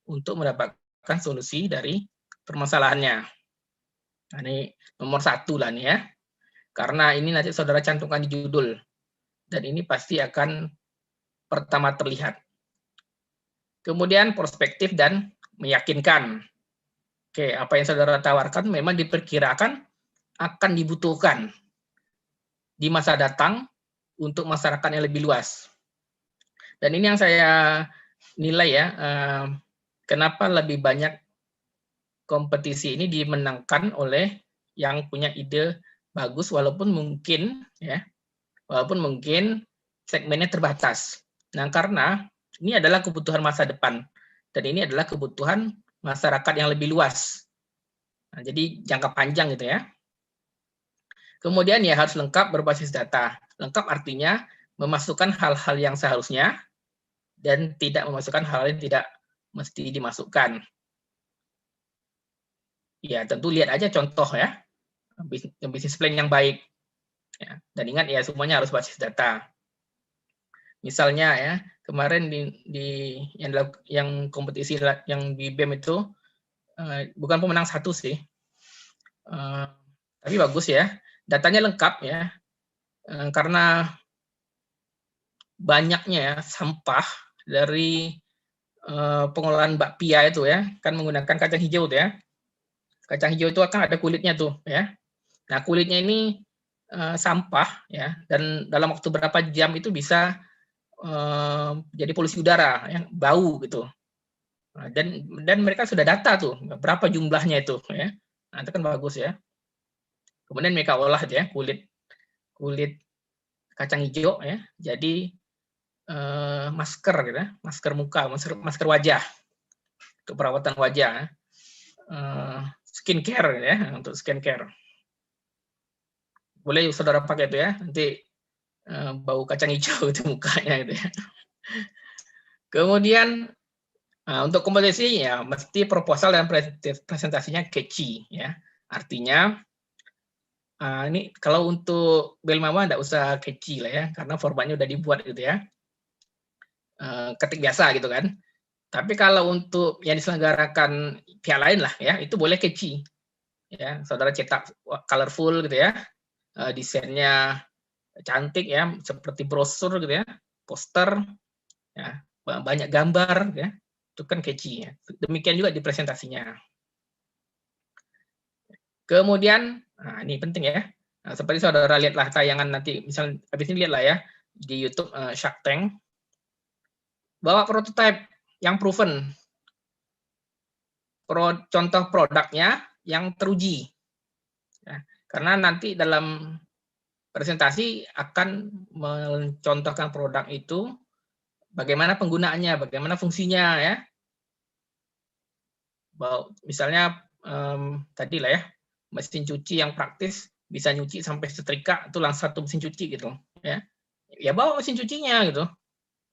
untuk mendapatkan solusi dari permasalahannya. Nah, ini nomor 1 lah nih ya. Karena ini nanti saudara cantumkan di judul. Dan ini pasti akan pertama terlihat. Kemudian perspektif dan meyakinkan. Oke, apa yang saudara tawarkan memang diperkirakan akan dibutuhkan di masa datang untuk masyarakat yang lebih luas. Dan ini yang saya nilai ya, kenapa lebih banyak kompetisi ini dimenangkan oleh yang punya ide bagus, walaupun mungkin segmennya terbatas. Nah, karena ini adalah kebutuhan masa depan, dan ini adalah kebutuhan masyarakat yang lebih luas. Nah, jadi jangka panjang gitu ya. Kemudian ya harus lengkap berbasis data. Lengkap artinya memasukkan hal-hal yang seharusnya dan tidak memasukkan hal yang tidak mesti dimasukkan. Ya, tentu lihat aja contoh ya, bisnis plan yang baik. Ya, dan ingat ya, semuanya harus basis data. Misalnya ya, kemarin di yang kompetisi yang di BEM itu bukan pemenang 1 sih, tapi bagus ya. Datanya lengkap ya, karena banyaknya ya sampah dari pengolahan bakpia itu ya, kan menggunakan kacang hijau tuh ya. Kacang hijau itu akan ada kulitnya tuh ya. Nah, kulitnya ini sampah ya, dan dalam waktu berapa jam itu bisa jadi polusi udara, ya, bau gitu. Nah, dan mereka sudah data tuh berapa jumlahnya itu ya. Nah, itu kan bagus ya. Kemudian mereka olah ya kulit kacang hijau ya, jadi masker gitu ya, masker muka, masker wajah untuk perawatan wajah, skincare ya, untuk skincare. Boleh saudara pakai itu ya, nanti bau kacang hijau itu mukanya gitu ya. Kemudian untuk kompetisi ya mesti proposal dan presentasinya catchy ya. Artinya ini kalau untuk Belmama enggak usah catchy lah ya, karena formatnya udah dibuat gitu ya. Ketik biasa gitu kan. Tapi kalau untuk yang diselenggarakan pihak lain lah ya, itu boleh catchy. Ya, saudara cetak colorful gitu ya. Desainnya cantik ya, seperti brosur gitu ya, poster ya, banyak gambar ya. Itu kan catchy ya. Demikian juga di presentasinya. Kemudian, nah ini penting ya. Nah, seperti saudara lihatlah tayangan nanti, misalnya habis ini lihatlah ya di YouTube Shark Tank. Bawa prototype yang proven. Contoh produknya yang teruji. Ya, karena nanti dalam presentasi akan mencontohkan produk itu, bagaimana penggunaannya, bagaimana fungsinya ya. Misalnya tadi lah ya, mesin cuci yang praktis bisa nyuci sampai setrika itu langsung 1 mesin cuci gitu ya. Ya bawa mesin cucinya gitu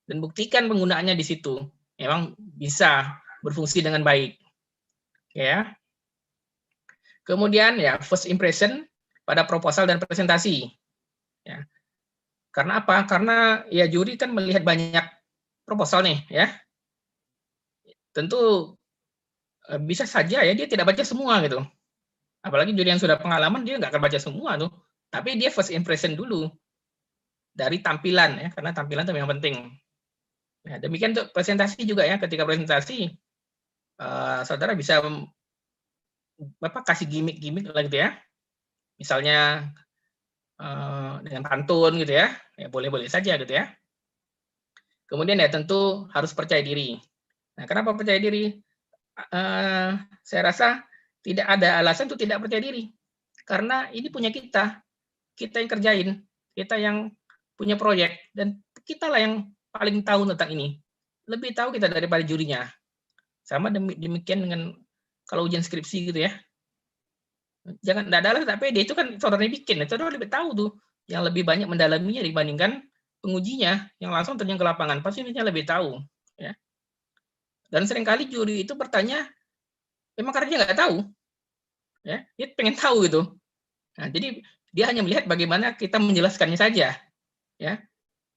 dan buktikan penggunaannya di situ. Memang bisa berfungsi dengan baik. Ya. Kemudian ya first impression pada proposal dan presentasi. Ya. Karena apa? Karena ya juri kan melihat banyak proposal nih ya. Tentu bisa saja ya dia tidak baca semua gitu. Apalagi juri yang sudah pengalaman dia nggak akan baca semua tuh. Tapi dia first impression dulu dari tampilan ya, karena tampilan itu yang penting. Nah, demikian untuk presentasi juga ya. Ketika presentasi saudara bisa kasih gimmick lah gitu ya. Misalnya dengan pantun gitu ya. Ya boleh-boleh saja gitu ya. Kemudian ya tentu harus percaya diri. Nah, kenapa percaya diri? Saya rasa tidak ada alasan untuk tidak percaya diri. Karena ini punya kita yang kerjain, kita yang punya proyek, dan kita lah yang paling tahu tentang ini. lebih tahu kita daripada jurinya. Sama demikian dengan kalau ujian skripsi gitu ya. Jangan tidak ada tapi dia itu kan saudara bikin, saudara lebih tahu tuh, yang lebih banyak mendalaminya dibandingkan pengujinya yang langsung terjun ke lapangan, pasti dia lebih tahu. Ya. Dan seringkali juri itu bertanya, memang karena dia nggak tahu, ya, dia pengen tahu gitu. Nah, jadi dia hanya melihat bagaimana kita menjelaskannya saja, ya.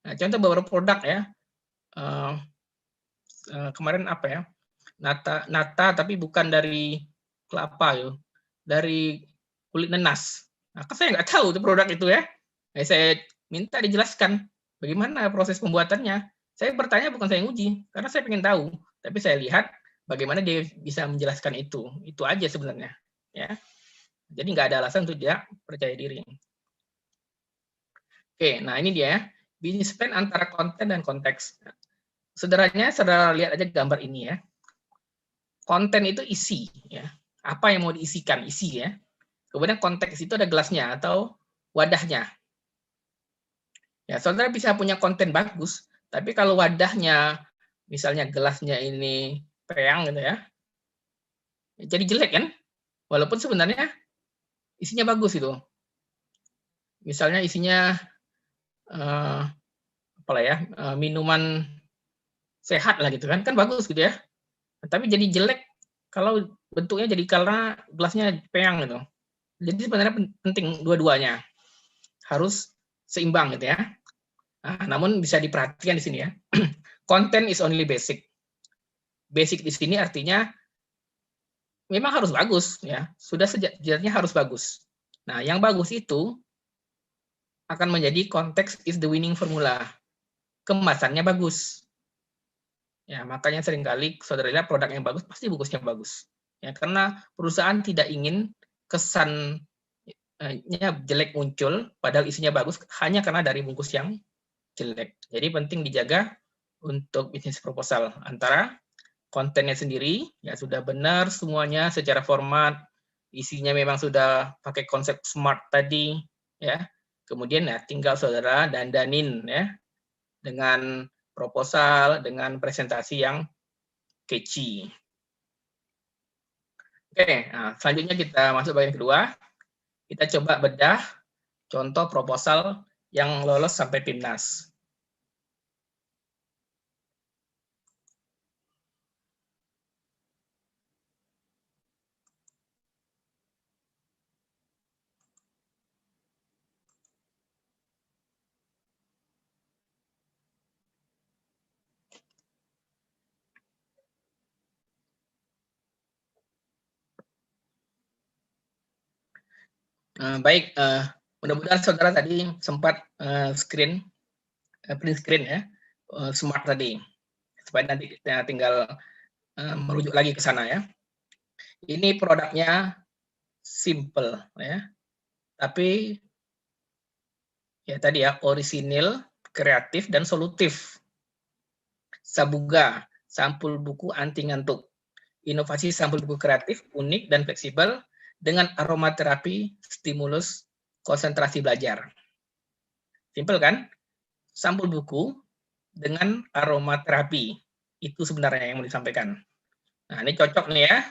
Nah, contoh beberapa produk ya, kemarin apa ya, nata tapi bukan dari kelapa ya, dari kulit nenas. Nah, kan saya nggak tahu itu produk itu ya. Nah, saya minta dijelaskan bagaimana proses pembuatannya. Saya bertanya bukan saya nguji, karena saya pengen tahu. Tapi saya lihat bagaimana dia bisa menjelaskan itu. Itu aja sebenarnya. Ya. Jadi nggak ada alasan untuk dia percaya diri. Oke, nah ini dia. Business plan antara konten dan konteks. Sederhananya, saudara lihat aja gambar ini ya. Konten itu isi. Ya. Apa yang mau diisikan? Isi ya. Kemudian konteks itu ada gelasnya atau wadahnya. Ya, saudara bisa punya konten bagus, tapi kalau wadahnya, misalnya gelasnya ini peang gitu ya, jadi jelek kan? Walaupun sebenarnya isinya bagus itu. Misalnya isinya minuman sehat lah gitu kan bagus gitu ya. Tapi jadi jelek kalau bentuknya jadi karena gelasnya peang gitu. Jadi sebenarnya penting dua-duanya harus seimbang gitu ya. Nah, namun bisa diperhatikan di sini ya. Content is only basic. Basic di sini artinya memang harus bagus ya. Sudah sejatinya harus bagus. Nah, yang bagus itu akan menjadi konteks is the winning formula. Kemasannya bagus. Ya, makanya seringkali saudara lihat produk yang bagus pasti bungkusnya bagus. Ya, karena perusahaan tidak ingin kesannya jelek muncul padahal isinya bagus hanya karena dari bungkus yang jelek. Jadi penting dijaga untuk bisnis proposal antara kontennya sendiri ya sudah benar semuanya secara format, isinya memang sudah pakai konsep smart tadi ya. Kemudian ya tinggal saudara dandanin ya dengan proposal, dengan presentasi yang catchy. Oke, nah, selanjutnya kita masuk bagian kedua. Kita coba bedah contoh proposal yang lolos sampai PIMNAS. Baik, mudah-mudahan saudara tadi sempat print screen ya, smart tadi, supaya nanti kita tinggal merujuk lagi ke sana ya. Ini produknya simple ya, tapi ya tadi ya orisinil, kreatif dan solutif. Sabuga, sampul buku anti ngantuk. Inovasi sampul buku kreatif, unik dan fleksibel dengan aromaterapi stimulus konsentrasi belajar. Simpel kan? Sampul buku dengan aromaterapi. Itu sebenarnya yang mau disampaikan. Nah, ini cocok nih ya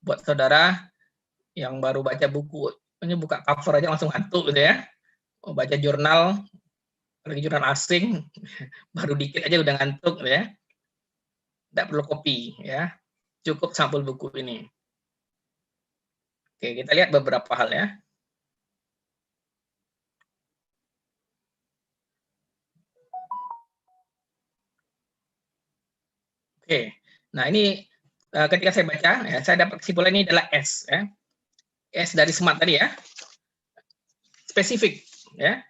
buat saudara yang baru baca buku. Ini buka cover aja langsung ngantuk gitu ya. Mau baca jurnal, apalagi jurnal asing, baru dikit aja udah ngantuk gitu ya. Tidak perlu kopi ya. Cukup sampul buku ini. Oke, kita lihat beberapa hal ya. Oke, nah ini ketika saya baca, ya, saya dapat kesimpulan ini adalah S. Ya. S dari SMART tadi ya. Spesifik. Ya.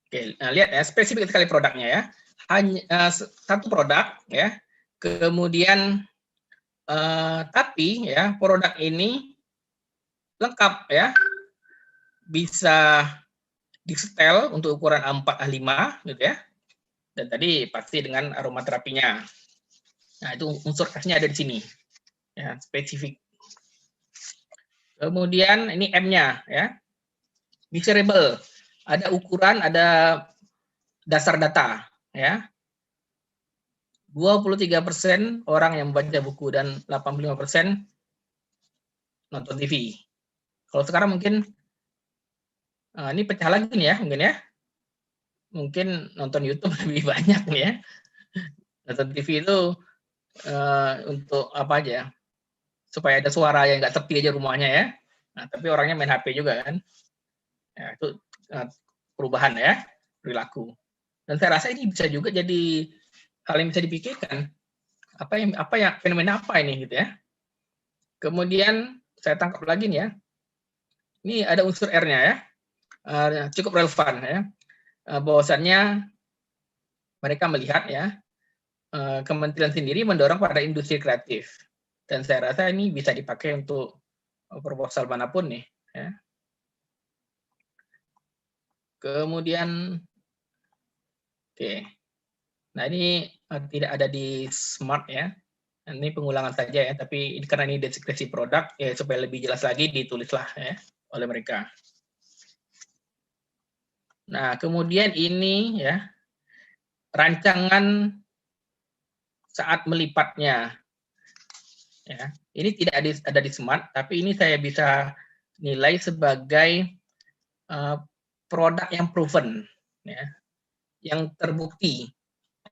Oke, nah, lihat ya, spesifik sekali produknya ya. Hanya satu produk ya. Kemudian tapi ya produk ini lengkap ya. Bisa disetel untuk ukuran A4 A5 gitu ya. Dan tadi pasti dengan aromaterapinya. Nah, itu unsur khasnya ada di sini. Ya, spesifik. Kemudian ini M-nya ya. Measurable. Ada ukuran, ada dasar data ya. 23% orang yang membaca buku dan 85% nonton TV. Kalau sekarang mungkin ini pecah lagi nih ya, mungkin ya. Mungkin nonton YouTube lebih banyak nih ya. Nonton TV itu untuk apa aja? Supaya ada suara yang nggak sepi aja rumahnya ya. Nah, tapi orangnya main HP juga kan. Ya, itu perubahan ya perilaku. Dan saya rasa ini bisa juga jadi hal yang bisa dipikirkan. Apa yang fenomena apa ini gitu ya. Kemudian saya tangkap lagi nih ya. Ini ada unsur R-nya ya. Cukup relevan ya. Bahwasannya mereka melihat ya kementerian sendiri mendorong pada industri kreatif. Dan saya rasa ini bisa dipakai untuk proposal manapun nih ya. Kemudian oke. Nah, ini tidak ada di Smart ya. Ini pengulangan saja ya, tapi karena ini deskripsi produk ya, supaya lebih jelas lagi ditulislah ya oleh mereka. Nah, kemudian ini ya rancangan saat melipatnya. Ya, ini tidak ada di Smart, tapi ini saya bisa nilai sebagai produk yang proven ya, yang terbukti.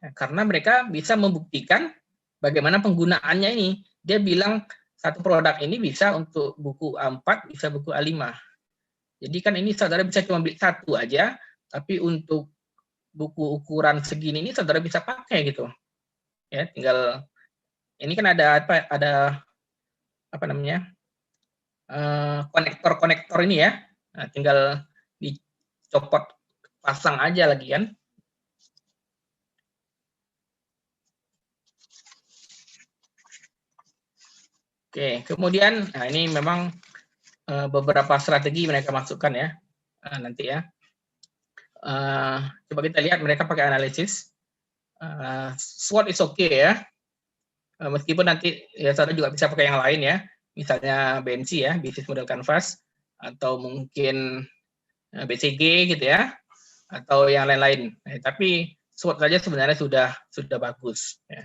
Ya, karena mereka bisa membuktikan bagaimana penggunaannya ini. Dia bilang satu produk ini bisa untuk buku A4, bisa buku A5. Jadi kan ini saudara bisa cuma beli satu aja, tapi untuk buku ukuran segini ini saudara bisa pakai gitu. Ya, tinggal ini kan ada apa namanya? Konektor ini ya. Nah, tinggal dicopot pasang aja lagi kan. Oke, kemudian nah ini memang beberapa strategi mereka masukkan ya nanti ya. Coba kita lihat mereka pakai analisis. SWOT is okay ya. Meskipun nanti ya saudara juga bisa pakai yang lain ya. Misalnya BMC ya, Business Model Canvas, atau mungkin BCG gitu ya, atau yang lain-lain. Tapi SWOT saja sebenarnya sudah bagus. Ya.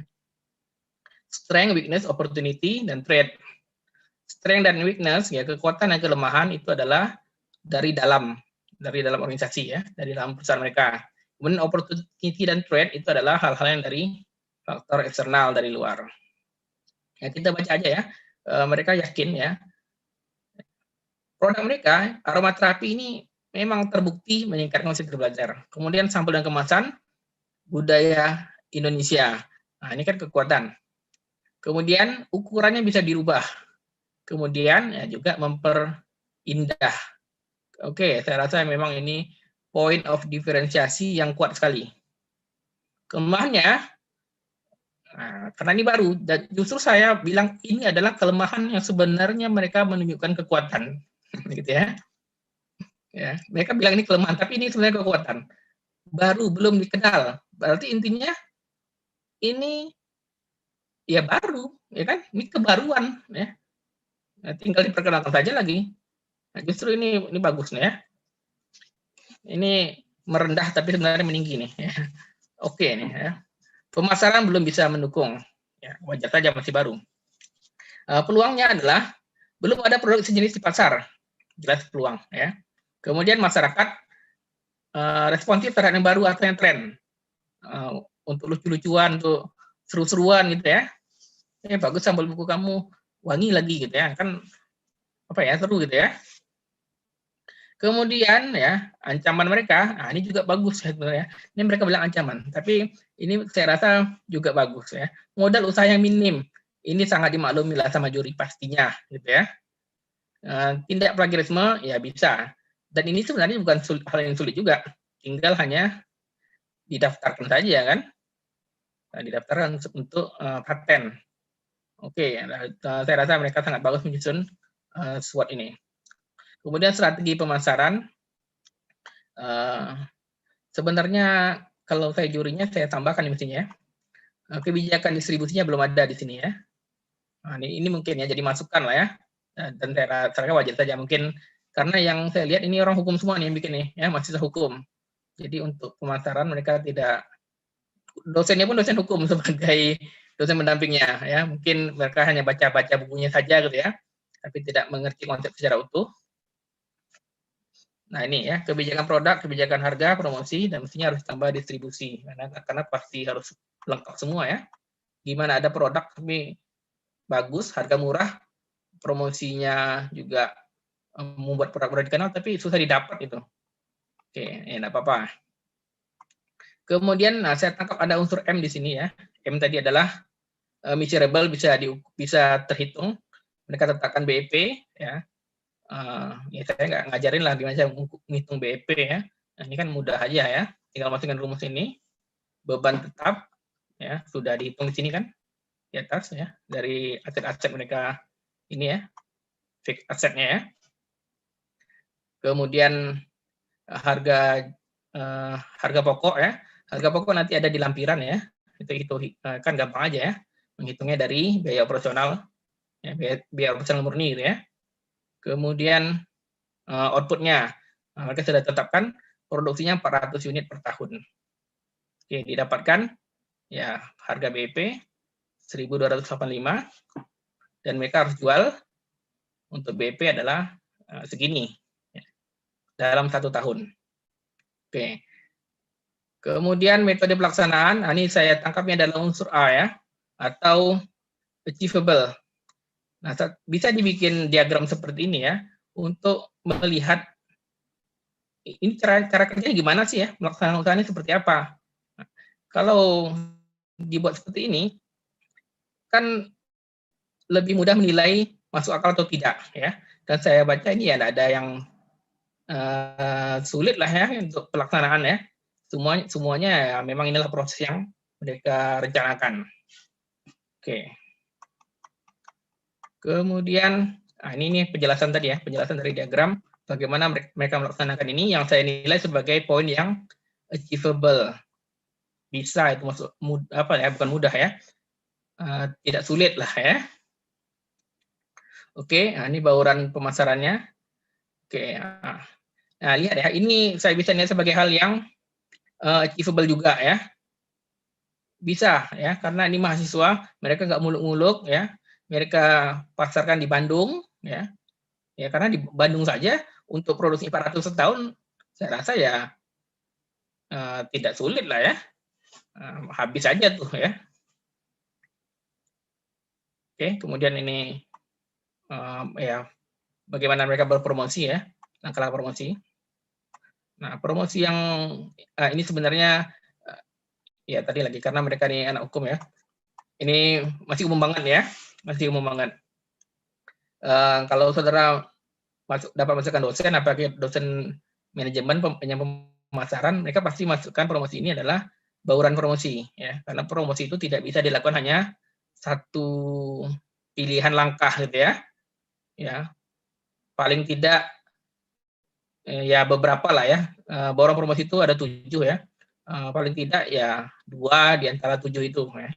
Strength, weakness, opportunity, dan threat. Strength dan weakness, ya kekuatan dan kelemahan itu adalah dari dalam organisasi ya, dari dalam perusahaan mereka. Kemudian opportunity dan threat itu adalah hal-hal yang dari faktor eksternal dari luar. Ya, kita baca aja ya. Mereka yakin ya. Produk mereka, aromaterapi ini memang terbukti meningkatkan konsentrasi belajar. Kemudian sampel dan kemasan, budaya Indonesia. Nah, ini kan kekuatan. Kemudian ukurannya bisa dirubah. Kemudian ya juga memperindah. Oke, saya rasa memang ini point of diferensiasi yang kuat sekali. Kelemahannya, nah, karena ini baru, dan justru saya bilang ini adalah kelemahan yang sebenarnya mereka menunjukkan kekuatan, gitu ya. Ya, mereka bilang ini kelemahan, tapi ini sebenarnya kekuatan. Baru, belum dikenal. Berarti intinya ini ya baru, ya kan? Ini kebaruan, ya. Nah, tinggal diperkenalkan saja lagi. Nah, justru ini bagus nih ya. Ini merendah tapi sebenarnya meninggi nih. Ya. Oke nih ya. Pemasaran belum bisa mendukung. Ya, wajar saja masih baru. Peluangnya adalah belum ada produk sejenis di pasar. Jelas peluang ya. Kemudian masyarakat responsif terhadap yang baru atau yang tren. Untuk lucu-lucuan, untuk seru-seruan gitu ya. Bagus sampel buku kamu, wangi lagi gitu ya. Kan apa ya, seru gitu ya. Kemudian ya, ancaman mereka, nah ini juga bagus ya sebenarnya. Ini mereka bilang ancaman, tapi ini saya rasa juga bagus ya. Modal usaha yang minim, ini sangat dimaklumi lah sama juri pastinya gitu ya. Tindak plagiarisme ya bisa. Dan ini sebenarnya bukan hal yang sulit juga, tinggal hanya didaftarkan saja kan. Nah, didaftarkan untuk paten. Oke, saya rasa mereka sangat bagus menyusun SWOT ini. Kemudian strategi pemasaran, sebenarnya kalau saya jurinya saya tambahkan di sini ya. Kebijakan distribusinya belum ada di sini ya. Nah, ini mungkin ya jadi masukan lah ya. Dan saya rasa wajar saja mungkin karena yang saya lihat ini orang hukum semua nih yang bikin nih ya, mahasiswa hukum. Jadi untuk pemasaran mereka tidak dosennya pun dosen hukum sebagai dosen pendampingnya ya. Mungkin mereka hanya baca-baca bukunya saja gitu ya, tapi tidak mengerti konsep secara utuh. Nah ini ya, kebijakan produk, kebijakan harga, promosi, dan mestinya harus tambah distribusi. Karena pasti harus lengkap semua ya. Gimana ada produk tapi bagus, harga murah, promosinya juga membuat produk-produk dikenal, tapi susah didapat itu. Oke, ya enggak apa-apa. Kemudian, nah, saya tangkap ada unsur M di sini ya. M tadi adalah measurable, bisa terhitung. Mereka tetapkan BEP ya. Ya saya nggak ngajarin lah gimana saya menghitung BEP ya. Nah, ini kan mudah aja ya. Tinggal masukkan rumus ini. Beban tetap ya sudah dihitung di sini kan di atas ya dari aset-aset mereka ini ya, fixed asetnya ya. Kemudian harga pokok ya. Harga pokok nanti ada di lampiran ya. Itu kan gampang aja ya. Menghitungnya dari biaya operasional ya, biaya operasional murni gitu ya. Kemudian outputnya, mereka sudah tetapkan produksinya 400 unit per tahun. Oke, didapatkan ya harga BEP 1.285 dan mereka harus jual untuk BEP adalah segini ya, dalam 1 tahun. Oke. Kemudian metode pelaksanaan, ini saya tangkapnya dalam unsur A ya, atau achievable. Nah, bisa dibikin diagram seperti ini ya, untuk melihat ini cara kerjanya gimana sih ya, pelaksanaan usahanya seperti apa. Nah, kalau dibuat seperti ini, kan lebih mudah menilai masuk akal atau tidak ya. Dan saya baca ini ya ada yang sulit lah ya untuk pelaksanaan ya. Semuanya ya, memang inilah proses yang mereka rencanakan. Oke. Kemudian, ini penjelasan tadi ya, penjelasan dari diagram bagaimana mereka melaksanakan ini yang saya nilai sebagai poin yang achievable. Bisa itu masuk bukan mudah ya. Tidak sulit lah ya. Oke, ini bauran pemasarannya. Oke. Nah, lihat ya, ini saya bisa lihat sebagai hal yang achievable juga ya. Bisa ya, karena ini mahasiswa, mereka nggak muluk-muluk ya. Mereka pasarkan di Bandung ya. Ya karena di Bandung saja untuk produksi 400 setahun saya rasa ya tidak sulit lah ya. Habis aja tuh ya. Oke, kemudian ini ya bagaimana mereka berpromosi ya, langkah-langkah promosi. Nah, promosi yang ini sebenarnya ya tadi lagi karena mereka ini anak hukum ya. Ini masih umum banget ya, masih umum banget. Kalau saudara dapat masukkan dosen, apalagi dosen manajemen pemasaran, mereka pasti masukkan promosi ini adalah bauran promosi ya, karena promosi itu tidak bisa dilakukan hanya satu pilihan langkah gitu ya. Ya. Paling tidak ya beberapa lah ya. Bauran promosi itu ada 7 ya. Paling tidak ya 2 di antara 7 itu ya.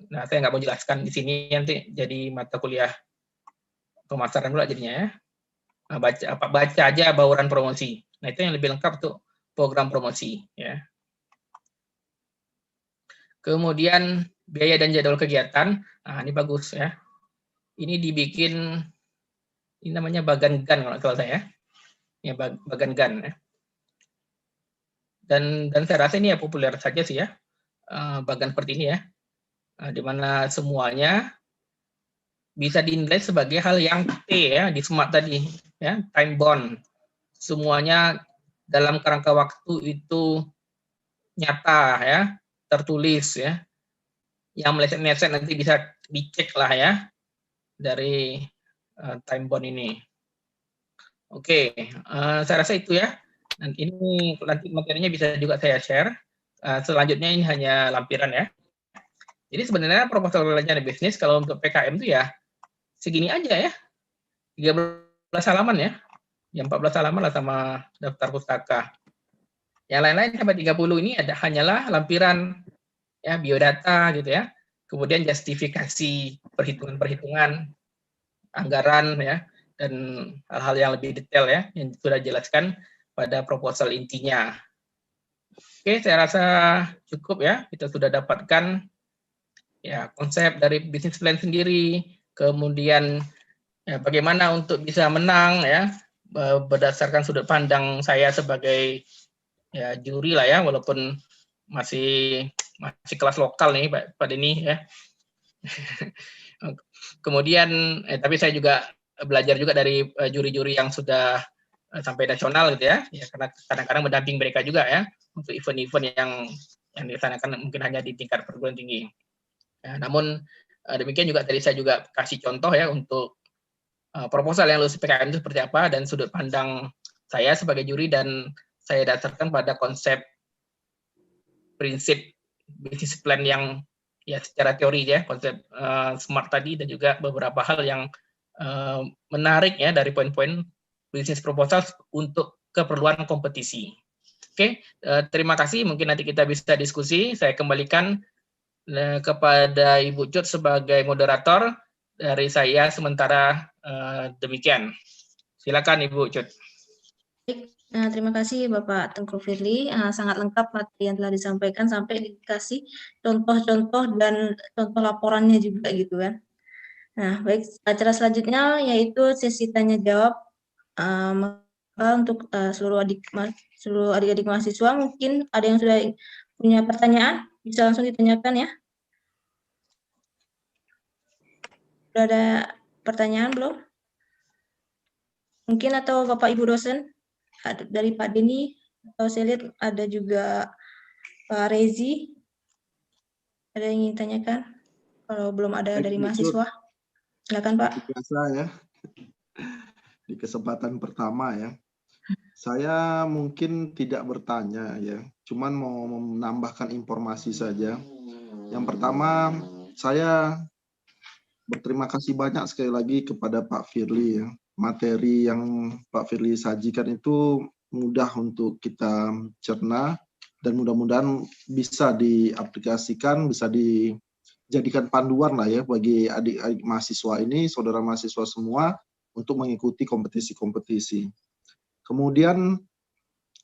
Nah, saya nggak mau jelaskan di sini, nanti jadi mata kuliah pemasaran pula jadinya ya. Baca aja bauran promosi. Nah, itu yang lebih lengkap tuh program promosi ya. Kemudian biaya dan jadwal kegiatan. Nah, ini bagus ya. Ini dibikin ini namanya bagan gan kalau salah saya. Ya, bagan gan ya. Dan saya rasa ini ya populer saja sih ya. Bagan seperti ini ya. Di mana semuanya bisa dinilai sebagai hal yang T ya, di SMART tadi ya, time bound. Semuanya dalam kerangka waktu itu nyata ya, tertulis ya. Yang meleset-meleset nanti bisa dicek lah ya dari time bound ini. Oke, saya rasa itu ya. Dan ini nanti materinya bisa juga saya share. Selanjutnya ini hanya lampiran ya. Jadi sebenarnya proposal rencana bisnis kalau untuk PKM itu ya segini aja ya. 13 halaman ya. Yang 14 halaman lah sama daftar pustaka. Yang lain-lain sampai 30 ini hanyalah lampiran ya, biodata gitu ya. Kemudian justifikasi perhitungan-perhitungan anggaran ya, dan hal-hal yang lebih detail ya yang sudah dijelaskan pada proposal intinya. Oke, saya rasa cukup ya. Kita sudah dapatkan ya konsep dari bisnis plan sendiri, kemudian ya, bagaimana untuk bisa menang ya berdasarkan sudut pandang saya sebagai ya juri lah ya, walaupun masih kelas lokal nih Pak Denny ya. Kemudian tapi saya juga belajar juga dari juri-juri yang sudah sampai nasional gitu ya, karena kadang-kadang mendamping mereka juga ya untuk event-event yang dilaksanakan mungkin hanya di tingkat perguruan tinggi. Ya, namun demikian juga tadi saya juga kasih contoh ya untuk proposal yang lulus PKM itu seperti apa dan sudut pandang saya sebagai juri, dan saya dasarkan pada konsep prinsip bisnis plan yang ya secara teori ya, konsep SMART tadi, dan juga beberapa hal yang menarik ya dari poin-poin bisnis proposal untuk keperluan kompetisi. Oke, terima kasih. Mungkin nanti kita bisa diskusi. Saya kembalikan kepada Ibu Cut sebagai moderator. Dari saya sementara demikian. Silakan Ibu Cut. Terima kasih Bapak Tengku Firly, sangat lengkap materi yang telah disampaikan sampai dikasih contoh-contoh dan contoh laporannya juga gitu kan. Nah, baik, acara selanjutnya yaitu sesi tanya jawab. Untuk seluruh adik-adik mahasiswa, mungkin ada yang sudah punya pertanyaan, bisa langsung ditanyakan ya. Sudah ada pertanyaan belum? Mungkin atau Bapak Ibu dosen? Dari Pak Denny, atau saya lihat ada juga Pak Rezi, ada yang ingin tanyakan? Kalau belum ada dari mahasiswa, silakan Pak. Biasa ya, di kesempatan pertama ya, saya mungkin tidak bertanya ya, cuman mau menambahkan informasi saja. Yang pertama, saya berterima kasih banyak sekali lagi kepada Pak Firly ya. Materi yang Pak Firly sajikan itu mudah untuk kita cerna dan mudah-mudahan bisa diaplikasikan, bisa dijadikan panduan lah ya bagi adik-adik mahasiswa ini, saudara mahasiswa semua untuk mengikuti kompetisi-kompetisi. Kemudian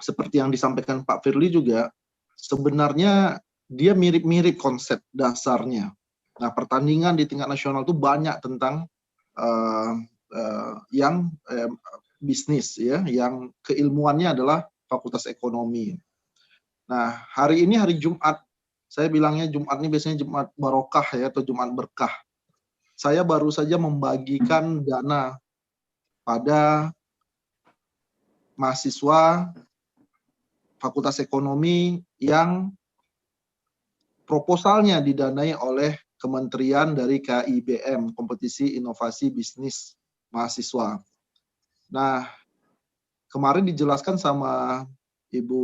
seperti yang disampaikan Pak Firly juga, sebenarnya dia mirip-mirip konsep dasarnya. Nah, pertandingan di tingkat nasional itu banyak tentang yang bisnis ya, yang keilmuannya adalah Fakultas Ekonomi. Nah, hari ini hari Jumat, saya bilangnya Jumat ini biasanya Jumat Barokah ya, atau Jumat Berkah. Saya baru saja membagikan dana pada mahasiswa Fakultas Ekonomi yang proposalnya didanai oleh Kementerian dari KIBM, Kompetisi Inovasi Bisnis Mahasiswa. Nah, kemarin dijelaskan sama Ibu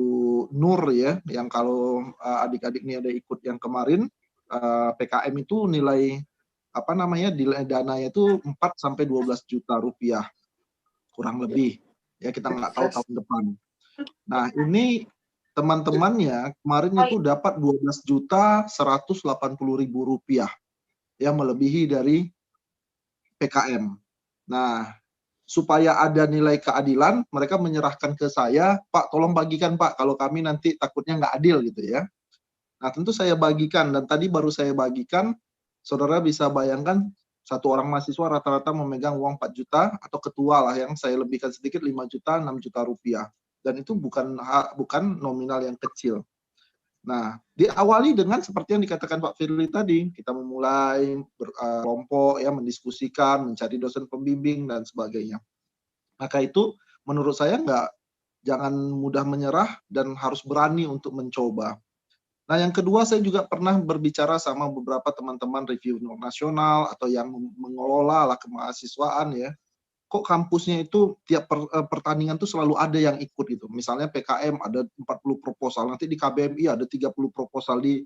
Nur ya, yang kalau adik-adik ini ada ikut yang kemarin, PKM itu nilai apa namanya, nilai dananya itu 4 sampai 12 juta rupiah kurang lebih ya, kita nggak tahu tahun depan. Nah, ini teman-temannya kemarin itu dapat 12.180.000 rupiah yang melebihi dari PKM. Nah, supaya ada nilai keadilan, mereka menyerahkan ke saya, Pak tolong bagikan Pak, kalau kami nanti takutnya nggak adil gitu ya. Nah, tentu saya bagikan, dan tadi baru saya bagikan, saudara bisa bayangkan satu orang mahasiswa rata-rata memegang uang 4 juta, atau ketua lah yang saya lebihkan sedikit 5 juta, 6 juta rupiah. Dan itu bukan nominal yang kecil. Nah, diawali dengan seperti yang dikatakan Pak Firly tadi, kita memulai berkelompok ya, mendiskusikan, mencari dosen pembimbing dan sebagainya. Maka itu menurut saya jangan mudah menyerah dan harus berani untuk mencoba. Nah, yang kedua, saya juga pernah berbicara sama beberapa teman-teman review nasional atau yang mengelola lah kemahasiswaan ya. Kok kampusnya itu tiap pertandingan tuh selalu ada yang ikut gitu. Misalnya PKM ada 40 proposal, nanti di KBMI ada 30 proposal, di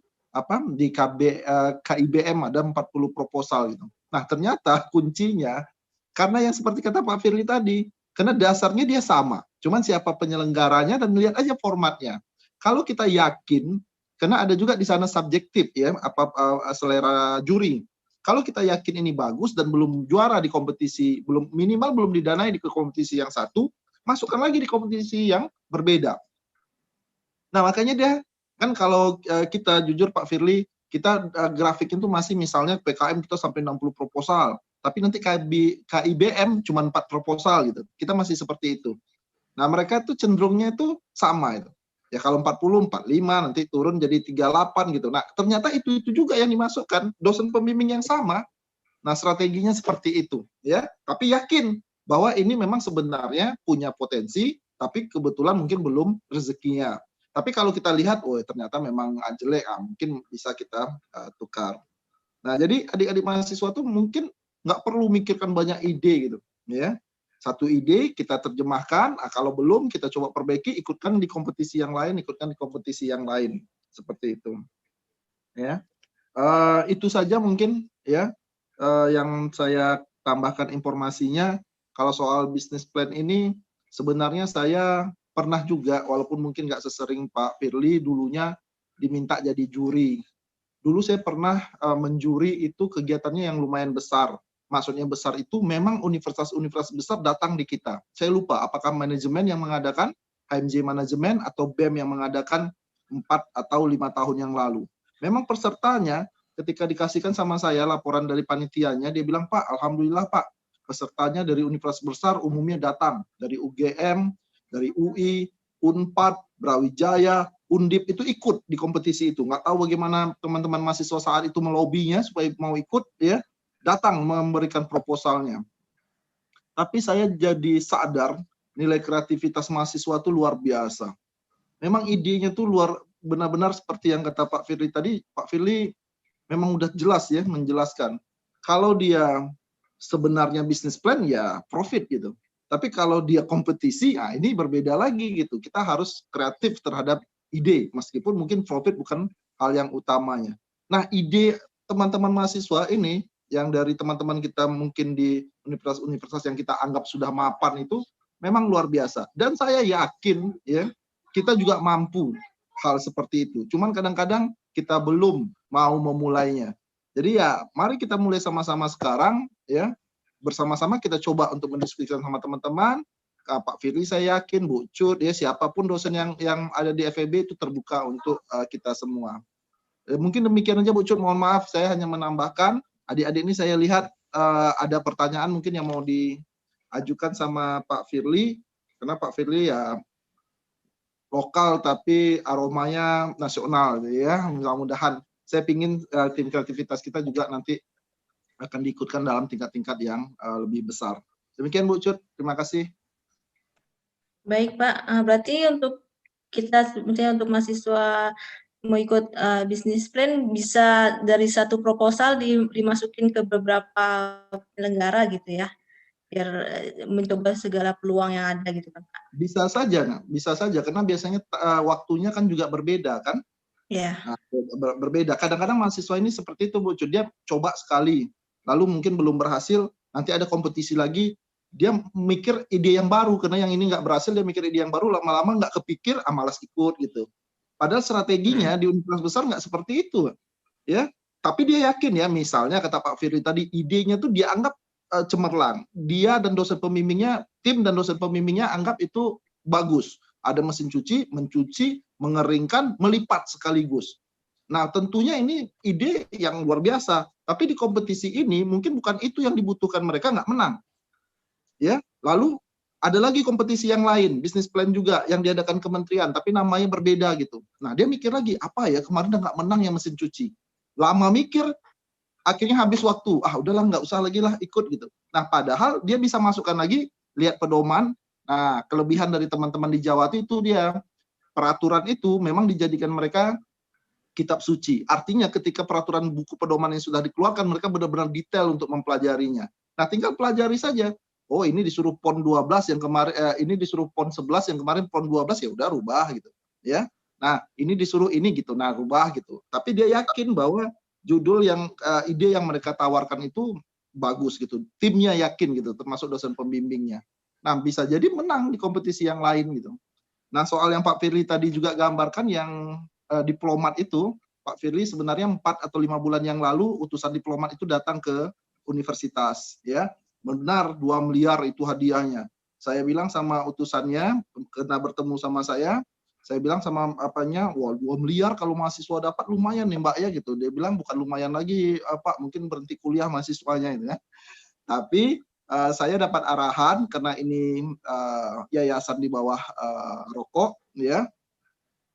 KIBM ada 40 proposal gitu. Nah, ternyata kuncinya karena yang seperti kata Pak Firly tadi, karena dasarnya dia sama, cuman siapa penyelenggaranya dan melihat aja formatnya. Kalau kita yakin, karena ada juga di sana subjektif ya, selera juri. Kalau kita yakin ini bagus dan belum juara di kompetisi, minimal belum didanai di kompetisi yang satu, masukkan lagi di kompetisi yang berbeda. Nah, makanya dia kan kalau kita jujur Pak Firly, kita grafiknya itu masih misalnya PKM kita sampai 60 proposal, tapi nanti KIBM cuma 4 proposal gitu. Kita masih seperti itu. Nah, mereka tuh cenderungnya itu sama itu. Ya kalau 40, 45, nanti turun jadi 38 gitu. Nah, ternyata itu juga yang dimasukkan, dosen pembimbing yang sama. Nah, strateginya seperti itu, ya. Tapi yakin bahwa ini memang sebenarnya punya potensi, tapi kebetulan mungkin belum rezekinya. Tapi kalau kita lihat, oh ternyata memang jelek, mungkin bisa kita tukar. Nah, jadi adik-adik mahasiswa tuh mungkin nggak perlu mikirkan banyak ide gitu, ya. Satu ide kita terjemahkan, kalau belum kita coba perbaiki, ikutkan di kompetisi yang lain, seperti itu. Ya, itu saja mungkin ya yang saya tambahkan informasinya. Kalau soal bisnis plan ini, sebenarnya saya pernah juga, walaupun mungkin nggak sesering Pak Firly, dulunya diminta jadi juri. Dulu saya pernah menjuri itu kegiatannya yang lumayan besar. Maksudnya besar itu memang universitas-universitas besar datang di kita. Saya lupa apakah manajemen yang mengadakan, HMJ manajemen, atau BEM yang mengadakan 4 atau 5 tahun yang lalu. Memang pesertanya ketika dikasihkan sama saya laporan dari panitianya, dia bilang, Pak, alhamdulillah Pak, pesertanya dari universitas besar umumnya datang. Dari UGM, dari UI, UNPAD, Brawijaya, Undip itu ikut di kompetisi itu. Nggak tahu bagaimana teman-teman mahasiswa saat itu melobinya supaya mau ikut, ya, datang memberikan proposalnya. Tapi saya jadi sadar nilai kreativitas mahasiswa itu luar biasa. Memang idenya tuh benar-benar seperti yang kata Pak Firly tadi. Pak Firly memang udah jelas ya menjelaskan. Kalau dia sebenarnya bisnis plan ya profit gitu. Tapi kalau dia kompetisi, ini berbeda lagi gitu. Kita harus kreatif terhadap ide, meskipun mungkin profit bukan hal yang utamanya. Nah, ide teman-teman mahasiswa ini, yang dari teman-teman kita mungkin di universitas-universitas yang kita anggap sudah mapan itu, memang luar biasa. Dan saya yakin ya, kita juga mampu hal seperti itu. Cuman kadang-kadang kita belum mau memulainya. Jadi ya, mari kita mulai sama-sama sekarang ya. Bersama-sama kita coba untuk mendiskusikan sama teman-teman. Pak Firly saya yakin, Bu Cut, ya siapapun dosen yang ada di FEB itu terbuka untuk kita semua. Mungkin demikian aja Bu Cut, mohon maaf saya hanya menambahkan. Adik-adik ini saya lihat ada pertanyaan mungkin yang mau diajukan sama Pak Firly, karena Pak Firly ya lokal tapi aromanya nasional ya. Mudah-mudahan saya pingin tim kreativitas kita juga nanti akan diikutkan dalam tingkat-tingkat yang lebih besar. Demikian Bu Cut, terima kasih. Baik Pak, berarti untuk kita, misalnya untuk mahasiswa mau ikut bisnis plan, bisa dari satu proposal dimasukin ke beberapa penyelenggara gitu ya, biar mencoba segala peluang yang ada gitu kan Pak? Bisa saja, bisa saja, karena biasanya waktunya kan juga berbeda kan? Iya. Nah, berbeda. Kadang-kadang mahasiswa ini seperti itu Bu Cut, dia coba sekali, lalu mungkin belum berhasil, nanti ada kompetisi lagi, dia mikir ide yang baru, karena yang ini nggak berhasil, dia mikir ide yang baru, lama-lama nggak kepikir, malas ikut gitu. Padahal strateginya di universitas besar nggak seperti itu, ya. Tapi dia yakin ya, misalnya kata Pak Firly tadi, idenya tuh dia anggap cemerlang. Dia dan dosen pembimbingnya, tim dan dosen pembimbingnya anggap itu bagus. Ada mesin cuci, mencuci, mengeringkan, melipat sekaligus. Nah, tentunya ini ide yang luar biasa. Tapi di kompetisi ini mungkin bukan itu yang dibutuhkan, mereka nggak menang. Ya, lalu ada lagi kompetisi yang lain, bisnis plan juga yang diadakan kementerian, tapi namanya berbeda gitu. Nah, dia mikir lagi, apa ya kemarin udah nggak menang yang mesin cuci. Lama mikir, akhirnya habis waktu. Udahlah nggak usah lagi lah ikut gitu. Nah, padahal dia bisa masukkan lagi, lihat pedoman. Nah, kelebihan dari teman-teman di Jawa itu dia peraturan itu memang dijadikan mereka kitab suci. Artinya ketika peraturan buku pedoman yang sudah dikeluarkan, mereka benar-benar detail untuk mempelajarinya. Nah, tinggal pelajari saja. Oh, ini disuruh PON 12 yang kemarin, ini disuruh PON 11 yang kemarin PON 12, ya udah rubah gitu, ya. Nah, ini disuruh ini gitu, nah rubah gitu. Tapi dia yakin bahwa judul yang ide yang mereka tawarkan itu bagus gitu. Timnya yakin gitu, termasuk dosen pembimbingnya. Nah, bisa jadi menang di kompetisi yang lain gitu. Nah, soal yang Pak Firly tadi juga gambarkan yang diplomat itu, Pak Firly sebenarnya 4 atau 5 bulan yang lalu utusan diplomat itu datang ke universitas, ya. Benar 2 miliar itu hadiahnya. Saya bilang sama utusannya, karena bertemu sama saya Saya bilang sama apanya, wah 2 miliar kalau mahasiswa dapat lumayan nih Mbak ya gitu. Dia bilang bukan lumayan lagi Pak, mungkin berhenti kuliah mahasiswanya itu ya. Tapi saya dapat arahan karena ini yayasan di bawah rokok ya,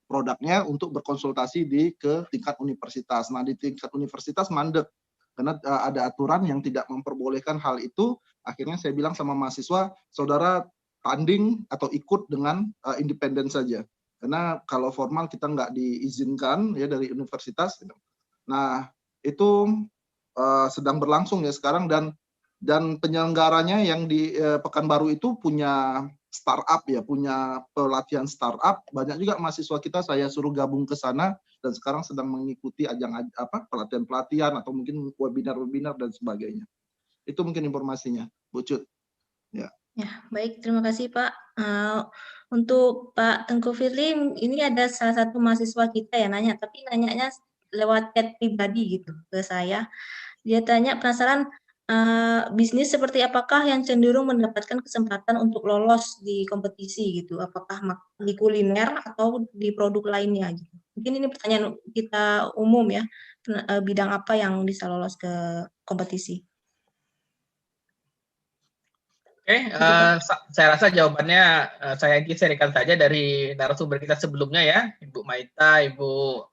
produknya untuk berkonsultasi ke tingkat universitas. Nah di tingkat universitas mandek karena ada aturan yang tidak memperbolehkan hal itu. Akhirnya saya bilang sama mahasiswa, saudara tanding atau ikut dengan independen saja. Karena kalau formal kita nggak diizinkan ya dari universitas. Nah itu sedang berlangsung ya sekarang, dan penyelenggaranya yang di Pekanbaru itu punya startup ya, punya pelatihan startup. Banyak juga mahasiswa kita saya suruh gabung ke sana dan sekarang sedang mengikuti ajang pelatihan-pelatihan atau mungkin webinar-webinar dan sebagainya. Itu mungkin informasinya, Bu Cut. Ya. Ya, baik, terima kasih Pak. Untuk Pak Tengku Firly, ini ada salah satu mahasiswa kita ya nanya, tapi nanyanya lewat chat pribadi gitu ke saya. Dia tanya penasaran bisnis seperti apakah yang cenderung mendapatkan kesempatan untuk lolos di kompetisi gitu? Apakah di kuliner atau di produk lainnya gitu? Mungkin ini pertanyaan kita umum ya, bidang apa yang bisa lolos ke kompetisi? Oke, saya rasa jawabannya saya geserkan saja dari narasumber kita sebelumnya ya, Ibu Maita, Ibu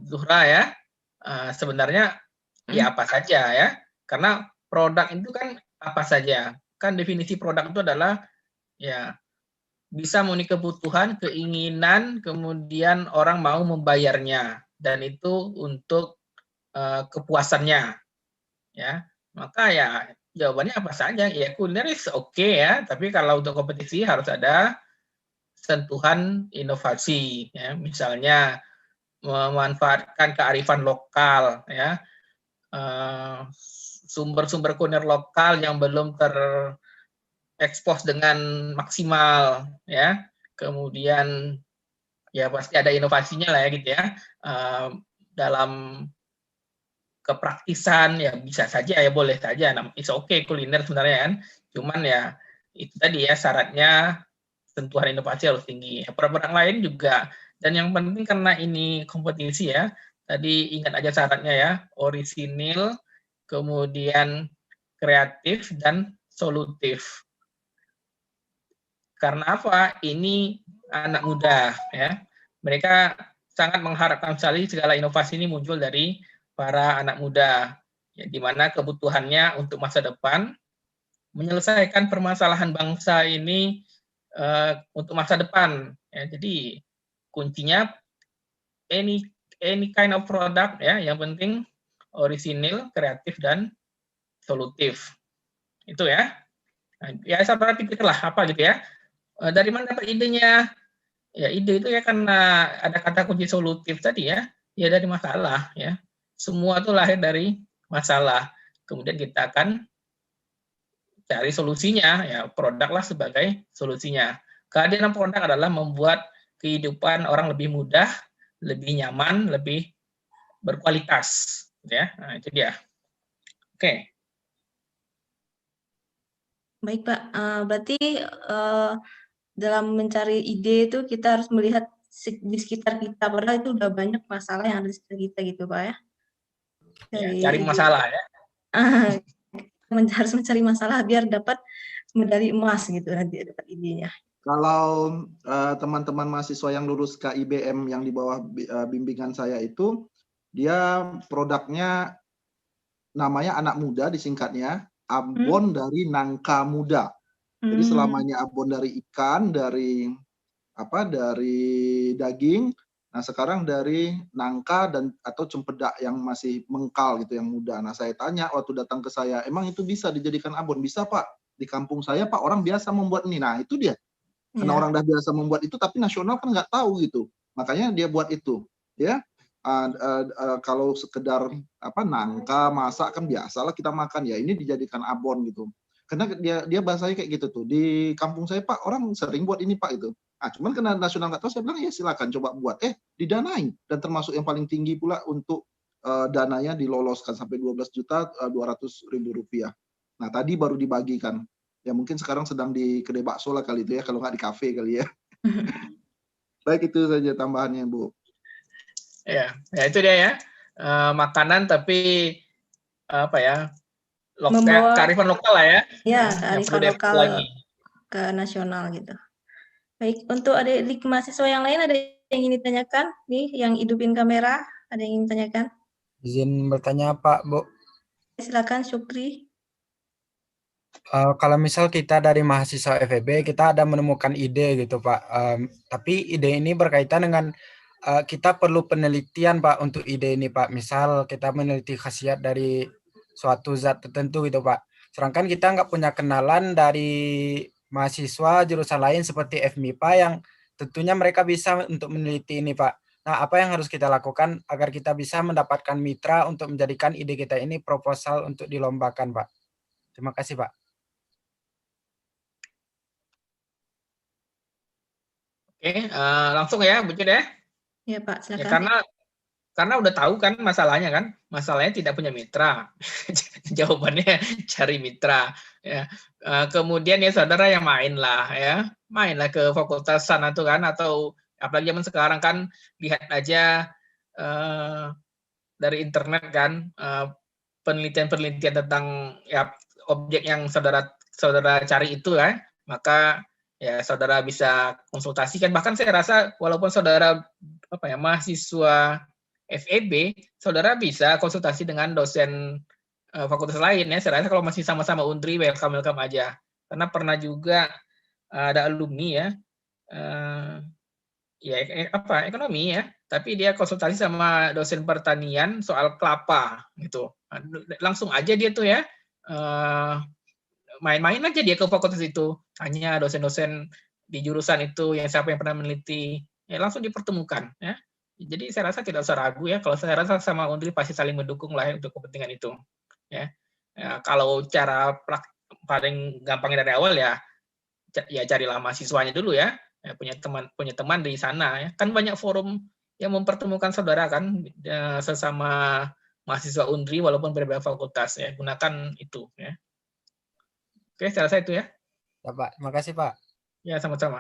Zuhra ya. Sebenarnya ya apa saja ya, karena produk itu kan apa saja. Kan definisi produk itu adalah ya bisa memenuhi kebutuhan, keinginan, kemudian orang mau membayarnya, dan itu untuk kepuasannya ya. Maka ya jawabannya apa saja, ya kuliner is oke ya, tapi kalau untuk kompetisi harus ada sentuhan inovasi ya, misalnya memanfaatkan kearifan lokal ya, sumber-sumber kuliner lokal yang belum terekspos dengan maksimal ya, kemudian ya pasti ada inovasinya lah ya gitu ya, dalam kepraktisan ya bisa saja ya, boleh saja, it's okay kuliner sebenarnya kan, cuman ya itu tadi ya syaratnya sentuhan inovasi harus tinggi. Produk lain juga, dan yang penting karena ini kompetisi ya, tadi ingat aja syaratnya ya, orisinil, kemudian kreatif dan solutif. Karena apa? Ini anak muda ya, mereka sangat mengharapkan sekali segala inovasi ini muncul dari para anak muda, ya, di mana kebutuhannya untuk masa depan, menyelesaikan permasalahan bangsa ini untuk masa depan. Ya, jadi kuncinya any kind of product ya, yang penting orisinil, kreatif dan solutif. Itu ya. Nah, ya saudara pikirlah apa gitu ya. Dari mana dapat idenya? Ya ide itu ya karena ada kata kunci solutif tadi ya. Ya dari masalah ya. Semua itu lahir dari masalah. Kemudian kita akan cari solusinya, ya produklah sebagai solusinya. Kehadiran produk adalah membuat kehidupan orang lebih mudah, lebih nyaman, lebih berkualitas, ya. Nah, itu dia. Oke. Baik Pak, berarti dalam mencari ide itu kita harus melihat di sekitar kita, padahal itu udah banyak masalah yang ada di sekitar kita gitu Pak ya. Cari masalah ya. Harus mencari masalah biar dapat medali emas gitu nanti dapat idenya. Kalau teman-teman mahasiswa yang lulus KIBM yang di bawah bimbingan saya itu, dia produknya namanya anak muda disingkatnya, abon dari nangka muda. Jadi selamanya abon dari ikan, dari daging. Nah sekarang dari nangka dan atau cempedak yang masih mengkal gitu, yang muda. Nah saya tanya waktu datang ke saya, emang itu bisa dijadikan abon? Bisa Pak. Di kampung saya Pak orang biasa membuat ini. Nah itu dia. Karena orang udah biasa membuat itu, tapi nasional kan nggak tahu gitu. Makanya dia buat itu. Ya. Kalau sekedar nangka masak kan biasalah kita makan ya, ini dijadikan abon gitu. Karena dia bahasanya kayak gitu tuh, di kampung saya Pak orang sering buat ini Pak itu. Cuman karena nasional nggak tahu, saya bilang ya silakan coba buat, didanai, dan termasuk yang paling tinggi pula untuk dananya diloloskan sampai 12.200.000 rupiah. Nah tadi baru dibagikan, ya mungkin sekarang sedang di kedai bakso lah kali itu ya, kalau nggak di kafe kali ya. Baik, itu saja tambahannya, Bu. Ya, ya itu dia ya. Makanan tapi apa ya? Membawa Kearifan lokal lah ya. ya Yang perlu kearifan dievaluasi lokal lagi. ke nasional gitu. Baik, untuk adik-adik mahasiswa yang lain ada yang ingin ditanyakan? Nih, yang hidupin kamera, ada yang ingin ditanyakan? Izin bertanya Pak, Bu. Silakan Syukri. Kalau misal kita dari mahasiswa FEB, kita ada menemukan ide gitu Pak. Tapi ide ini berkaitan dengan kita perlu penelitian Pak untuk ide ini Pak. Misal kita meneliti khasiat dari suatu zat tertentu gitu Pak. Sedangkan kita nggak punya kenalan dari mahasiswa jurusan lain seperti FMIPA yang tentunya mereka bisa untuk meneliti ini Pak. Nah, apa yang harus kita lakukan agar kita bisa mendapatkan mitra untuk menjadikan ide kita ini proposal untuk dilombakan Pak? Terima kasih Pak. Oke, langsung ya, Bu Cid ya. Ya Pak, Ya, silakan. karena udah tahu kan masalahnya kan, masalahnya tidak punya mitra. Jawabannya cari mitra. Ya. Kemudian ya saudara yang mainlah ke fakultas sana tuh kan, atau apalagi zaman sekarang kan lihat aja dari internet kan penelitian-penelitian tentang ya objek yang saudara cari itu ya, maka ya saudara bisa konsultasikan. Bahkan saya rasa walaupun saudara mahasiswa FEB, saudara bisa konsultasi dengan dosen fakultas lain ya. Saya rasa kalau masih sama-sama Undri, welcome aja. Karena pernah juga ada alumni ya ekonomi ya, tapi dia konsultasi sama dosen pertanian soal kelapa gitu. Langsung aja dia tuh ya main-main aja dia ke fakultas itu, tanya dosen-dosen di jurusan itu yang siapa yang pernah meneliti, ya langsung dipertemukan ya. Jadi saya rasa tidak usah ragu ya, kalau saya rasa sama Undri pasti saling mendukung lah ya untuk kepentingan itu ya. Kalau cara paling gampangnya dari awal ya carilah mahasiswanya dulu ya. Punya teman di sana ya. Kan banyak forum yang mempertemukan saudara kan sesama mahasiswa Undri walaupun berbeda fakultas ya. Gunakan itu ya. Oke, saya rasa itu ya. Ya Pak, terima kasih Pak. Ya, sama-sama.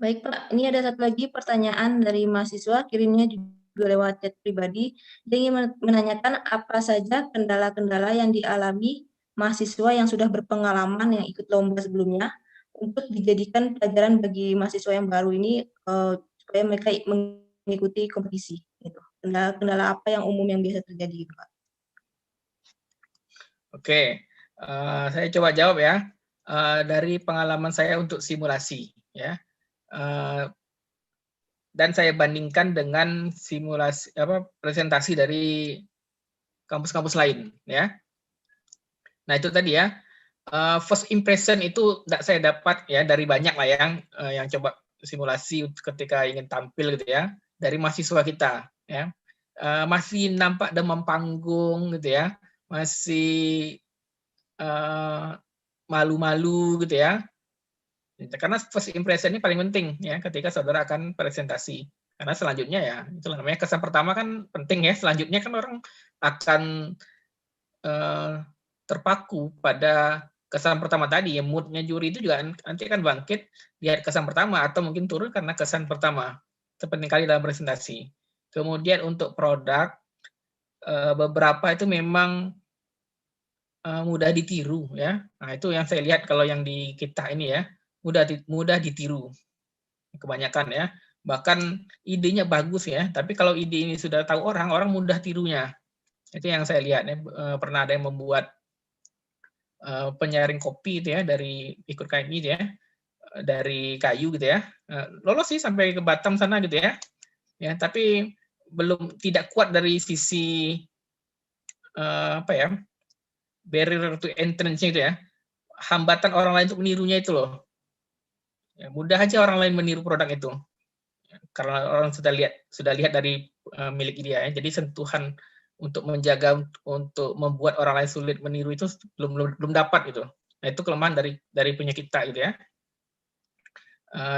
Baik Pak, ini ada satu lagi pertanyaan dari mahasiswa, kirimnya juga lewat chat pribadi. Dia ingin menanyakan apa saja kendala-kendala yang dialami mahasiswa yang sudah berpengalaman yang ikut lomba sebelumnya untuk dijadikan pelajaran bagi mahasiswa yang baru ini supaya mereka mengikuti kompetisi. Gitu. Kendala-kendala apa yang umum yang biasa terjadi, gitu, Pak? Oke, saya coba jawab ya. Dari pengalaman saya untuk simulasi ya. Dan saya bandingkan dengan simulasi presentasi dari kampus-kampus lain ya. Nah, itu tadi ya. First impression itu saya dapat ya dari banyak lah yang coba simulasi ketika ingin tampil gitu ya, dari mahasiswa kita ya. Masih nampak demam panggung gitu ya. Masih malu-malu gitu ya. Karena first impression ini paling penting ya ketika saudara akan presentasi. Karena selanjutnya ya, itu namanya kesan pertama kan penting ya. Selanjutnya kan orang akan terpaku pada kesan pertama tadi ya, moodnya juri itu juga nanti akan bangkit lihat kesan pertama atau mungkin turun karena kesan pertama. Itu penting kali dalam presentasi. Kemudian untuk produk, beberapa itu memang mudah ditiru ya. Nah, itu yang saya lihat kalau yang di kita ini ya, mudah ditiru kebanyakan ya. Bahkan idenya bagus ya, tapi kalau ide ini sudah tahu orang mudah tirunya. Itu yang saya lihat ya. Pernah ada yang membuat penyaring kopi itu ya dari ikut KMI ya, dari kayu gitu ya. Lolos sih sampai ke Batam sana gitu ya. Ya, tapi tidak kuat dari sisi barrier to entrance-nya itu ya. Hambatan orang lain untuk menirunya itu loh. Ya, mudah aja orang lain meniru produk itu. Ya, karena orang sudah lihat dari milik dia ya. Jadi sentuhan untuk menjaga, untuk membuat orang lain sulit meniru itu belum dapat gitu. Nah, itu kelemahan dari punya kita gitu ya.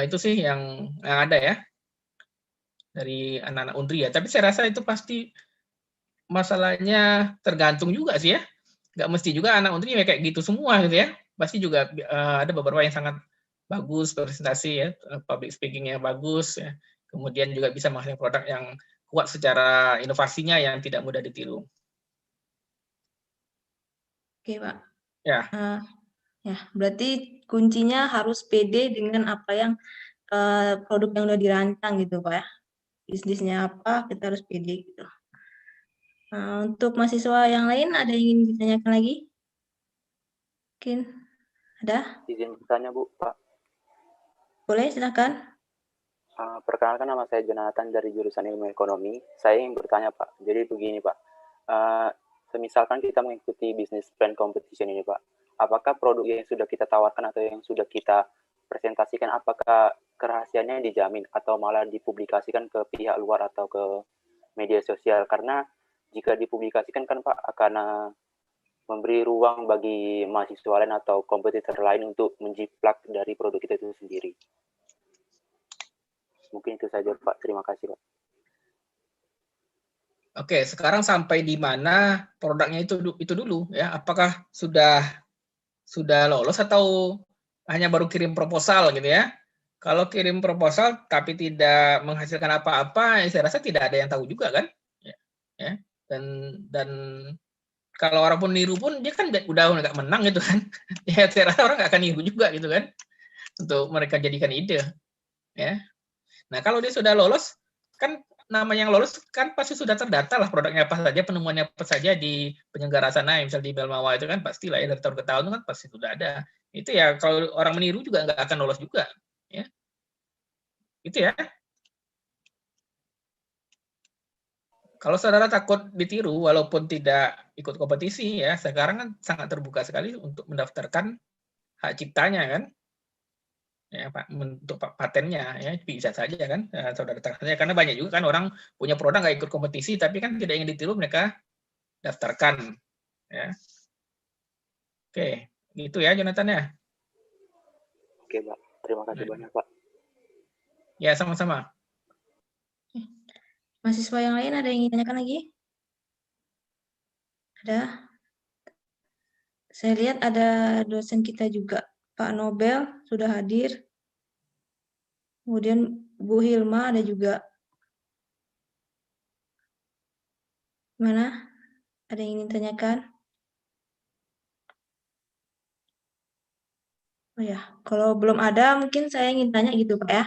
Itu sih yang ada ya dari anak-anak Undri ya. Tapi saya rasa itu pasti masalahnya tergantung juga sih ya. Nggak mesti juga anak Undri kayak gitu semua gitu ya. Pasti juga ada beberapa yang sangat bagus presentasi ya, public speaking-nya bagus ya. Kemudian juga bisa menghasilkan produk yang kuat secara inovasinya yang tidak mudah ditiru. Oke, Pak. Ya. Ya, berarti kuncinya harus pede dengan apa yang produk yang udah dirancang gitu, Pak ya. Bisnisnya apa, kita harus pede gitu. Untuk mahasiswa yang lain ada yang ingin ditanyakan lagi? Mungkin ada? Izin bertanya, Bu, Pak. Boleh, silakan. Perkenalkan, nama saya Jonathan dari jurusan Ilmu Ekonomi. Saya ingin bertanya, Pak. Jadi begini, Pak. Semisalkan kita mengikuti bisnis plan competition ini, Pak. Apakah produk yang sudah kita tawarkan atau yang sudah kita presentasikan, apakah kerahasiaannya dijamin atau malah dipublikasikan ke pihak luar atau ke media sosial? Karena jika dipublikasikan kan, Pak, akan memberi ruang bagi mahasiswa lain atau kompetitor lain untuk menjiplak dari produk kita itu sendiri. Mungkin itu saja, Pak. Terima kasih, Pak. Oke, sekarang sampai di mana produknya itu dulu ya? Apakah sudah lolos atau hanya baru kirim proposal gitu ya? Kalau kirim proposal tapi tidak menghasilkan apa-apa, saya rasa tidak ada yang tahu juga kan? Ya. Dan kalau orang pun niru pun dia kan udah nggak menang gitu kan? Ya saya rasa orang nggak akan niru juga gitu kan? Untuk mereka jadikan ide, ya. Nah, kalau dia sudah lolos, kan namanya yang lolos kan pasti sudah terdata lah produknya apa saja, penemuannya apa saja di penyelenggara sana, misal di Belmawa itu kan pastilah ya dari tahun ke tahun kan pasti sudah ada. Itu ya kalau orang meniru juga nggak akan lolos juga, ya. Itu ya. Kalau saudara takut ditiru walaupun tidak ikut kompetisi ya, sekarang kan sangat terbuka sekali untuk mendaftarkan hak ciptanya kan. Ya, Pak, untuk patennya ya bisa saja kan saudara saja, karena banyak juga kan orang punya produk nggak ikut kompetisi tapi kan tidak ingin ditiru, mereka daftarkan ya. Oke, gitu ya Jonathan ya. Oke, Pak. Terima kasih banyak, Pak. Ya, sama-sama. Mahasiswa yang lain ada yang ingin tanyakan lagi? Ada? Saya lihat ada dosen kita juga, Pak Nobel sudah hadir. Kemudian Bu Hilma ada juga. Mana? Ada yang ingin tanyakan? Oh ya, kalau belum ada mungkin saya ingin tanya gitu Pak ya.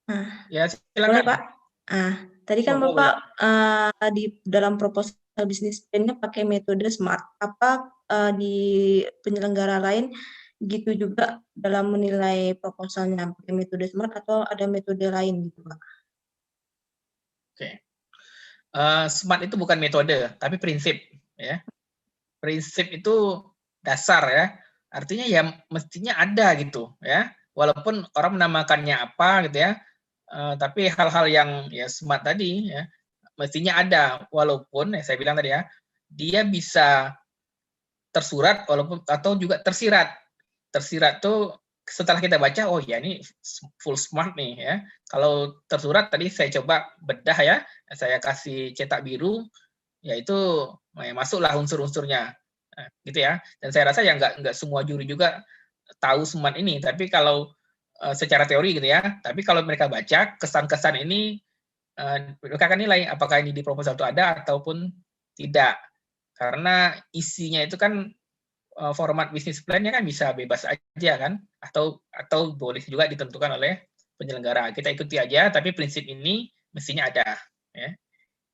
Nah, ya silakan. Boleh Pak. Tadi kan Boleh, Bapak di dalam proposal bisnis plan-nya pakai metode SMART. Apa di penyelenggara lain gitu juga dalam menilai proposalnya pakai metode SMART atau ada metode lain gitu Pak? Oke. SMART itu bukan metode, tapi prinsip ya. Prinsip itu dasar ya. Artinya ya mestinya ada gitu ya. Walaupun orang menamakannya apa gitu ya. Tapi hal-hal yang ya SMART tadi ya mestinya ada, walaupun ya saya bilang tadi ya, dia bisa tersurat walaupun atau juga tersirat. Tersirat tuh setelah kita baca, oh ya ini full SMART nih ya. Kalau tersurat tadi saya coba bedah ya, saya kasih cetak biru, yaitu masuklah unsur-unsurnya, gitu ya. Dan saya rasa ya nggak semua juri juga tahu SMART ini, tapi kalau secara teori gitu ya. Tapi kalau mereka baca kesan-kesan ini, mereka akan nilai apakah ini di proposal itu ada ataupun tidak. Karena isinya itu kan format bisnis plan-nya kan bisa bebas aja kan, atau boleh juga ditentukan oleh penyelenggara. Kita ikuti aja, tapi prinsip ini mestinya ada. Ya.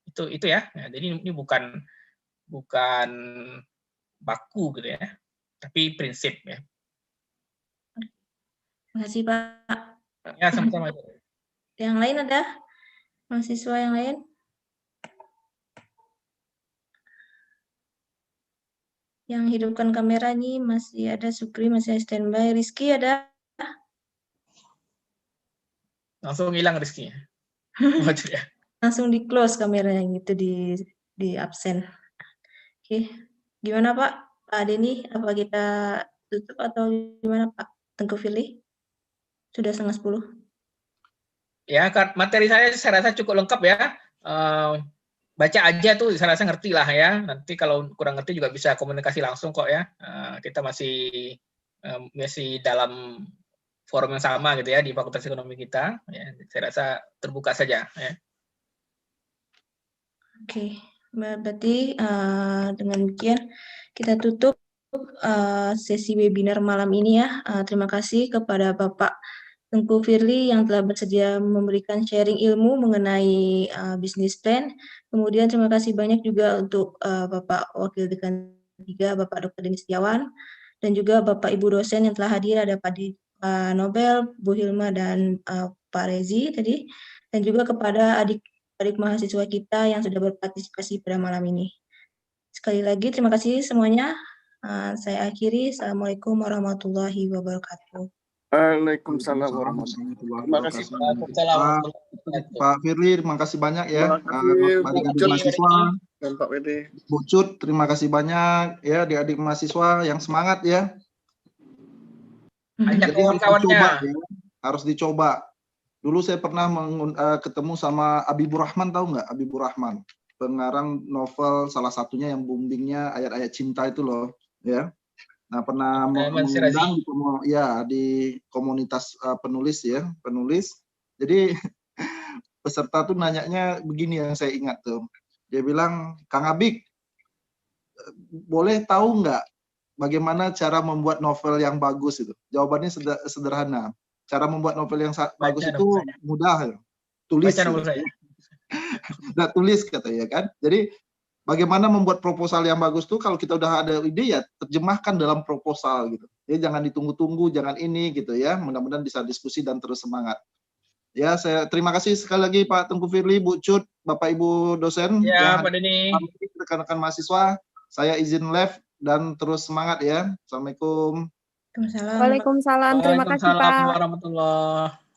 Itu ya. Jadi ini bukan baku gitu ya, tapi prinsip ya. Terima kasih Pak. Ya sama-sama. Yang lain ada? Mahasiswa yang lain? Yang hidupkan kamera nih masih ada Sukri, masih standby. Rizky ada? Langsung hilang Rizky. Langsung di close kameranya gitu, di absen. Oke, gimana Pak? Pak Denny, apa kita tutup atau gimana Pak Tengku Fili? Sudah 9:30. Ya, materi saya rasa cukup lengkap ya. Baca aja tuh saya rasa ngerti lah ya. Nanti kalau kurang ngerti juga bisa komunikasi langsung kok ya. Kita masih dalam forum yang sama gitu ya di Fakultas Ekonomi kita. Ya, saya rasa terbuka saja. Ya. Oke, berarti dengan demikian kita tutup sesi webinar malam ini ya. Terima kasih kepada Bapak Tengku Firly yang telah bersedia memberikan sharing ilmu mengenai bisnis plan. Kemudian terima kasih banyak juga untuk Bapak Wakil Dekan 3, Bapak Dr. Denis Setiawan, dan juga Bapak Ibu dosen yang telah hadir, ada Pak Nobel, Bu Hilma, dan Pak Rezi tadi, dan juga kepada adik-adik mahasiswa kita yang sudah berpartisipasi pada malam ini. Sekali lagi terima kasih semuanya. Saya akhiri. Assalamualaikum warahmatullahi wabarakatuh. Waalaikumsalam warahmatullahi wabarakatuh. Terima kasih Pak Firly, terima kasih banyak ya. Adik-adik mahasiswa, Dan Pak Wede. Bu Cut, terima kasih banyak ya adik-adik mahasiswa yang semangat ya. Ajak Jadi kawan-kawannya. harus dicoba. Dulu saya pernah ketemu sama Habibur Rahman, tahu nggak Habibur Rahman? Pengarang novel salah satunya yang boomingnya ayat-ayat cinta itu loh, ya. Nah, pernah mengundang di komunitas penulis ya, penulis. Jadi peserta tuh nanyanya begini yang saya ingat tuh. Dia bilang, Kang Abik, boleh tahu nggak bagaimana cara membuat novel yang bagus itu? Jawabannya sederhana. Cara membuat novel yang bagus itu mudah. Tulis. Nah, tulis katanya kan. Jadi bagaimana membuat proposal yang bagus tuh kalau kita udah ada ide ya terjemahkan dalam proposal gitu. Jadi jangan ditunggu-tunggu, jangan ini gitu ya. Mudah-mudahan bisa diskusi dan terus semangat. Ya, saya terima kasih sekali lagi Pak Tengku Firly, Bu Cut, Bapak Ibu dosen, ya, Pak Deni, rekan-rekan mahasiswa. Saya izin live dan terus semangat ya. Assalamualaikum. Waalaikumsalam. Terima kasih Pak. Waalaikumsalam warahmatullahi.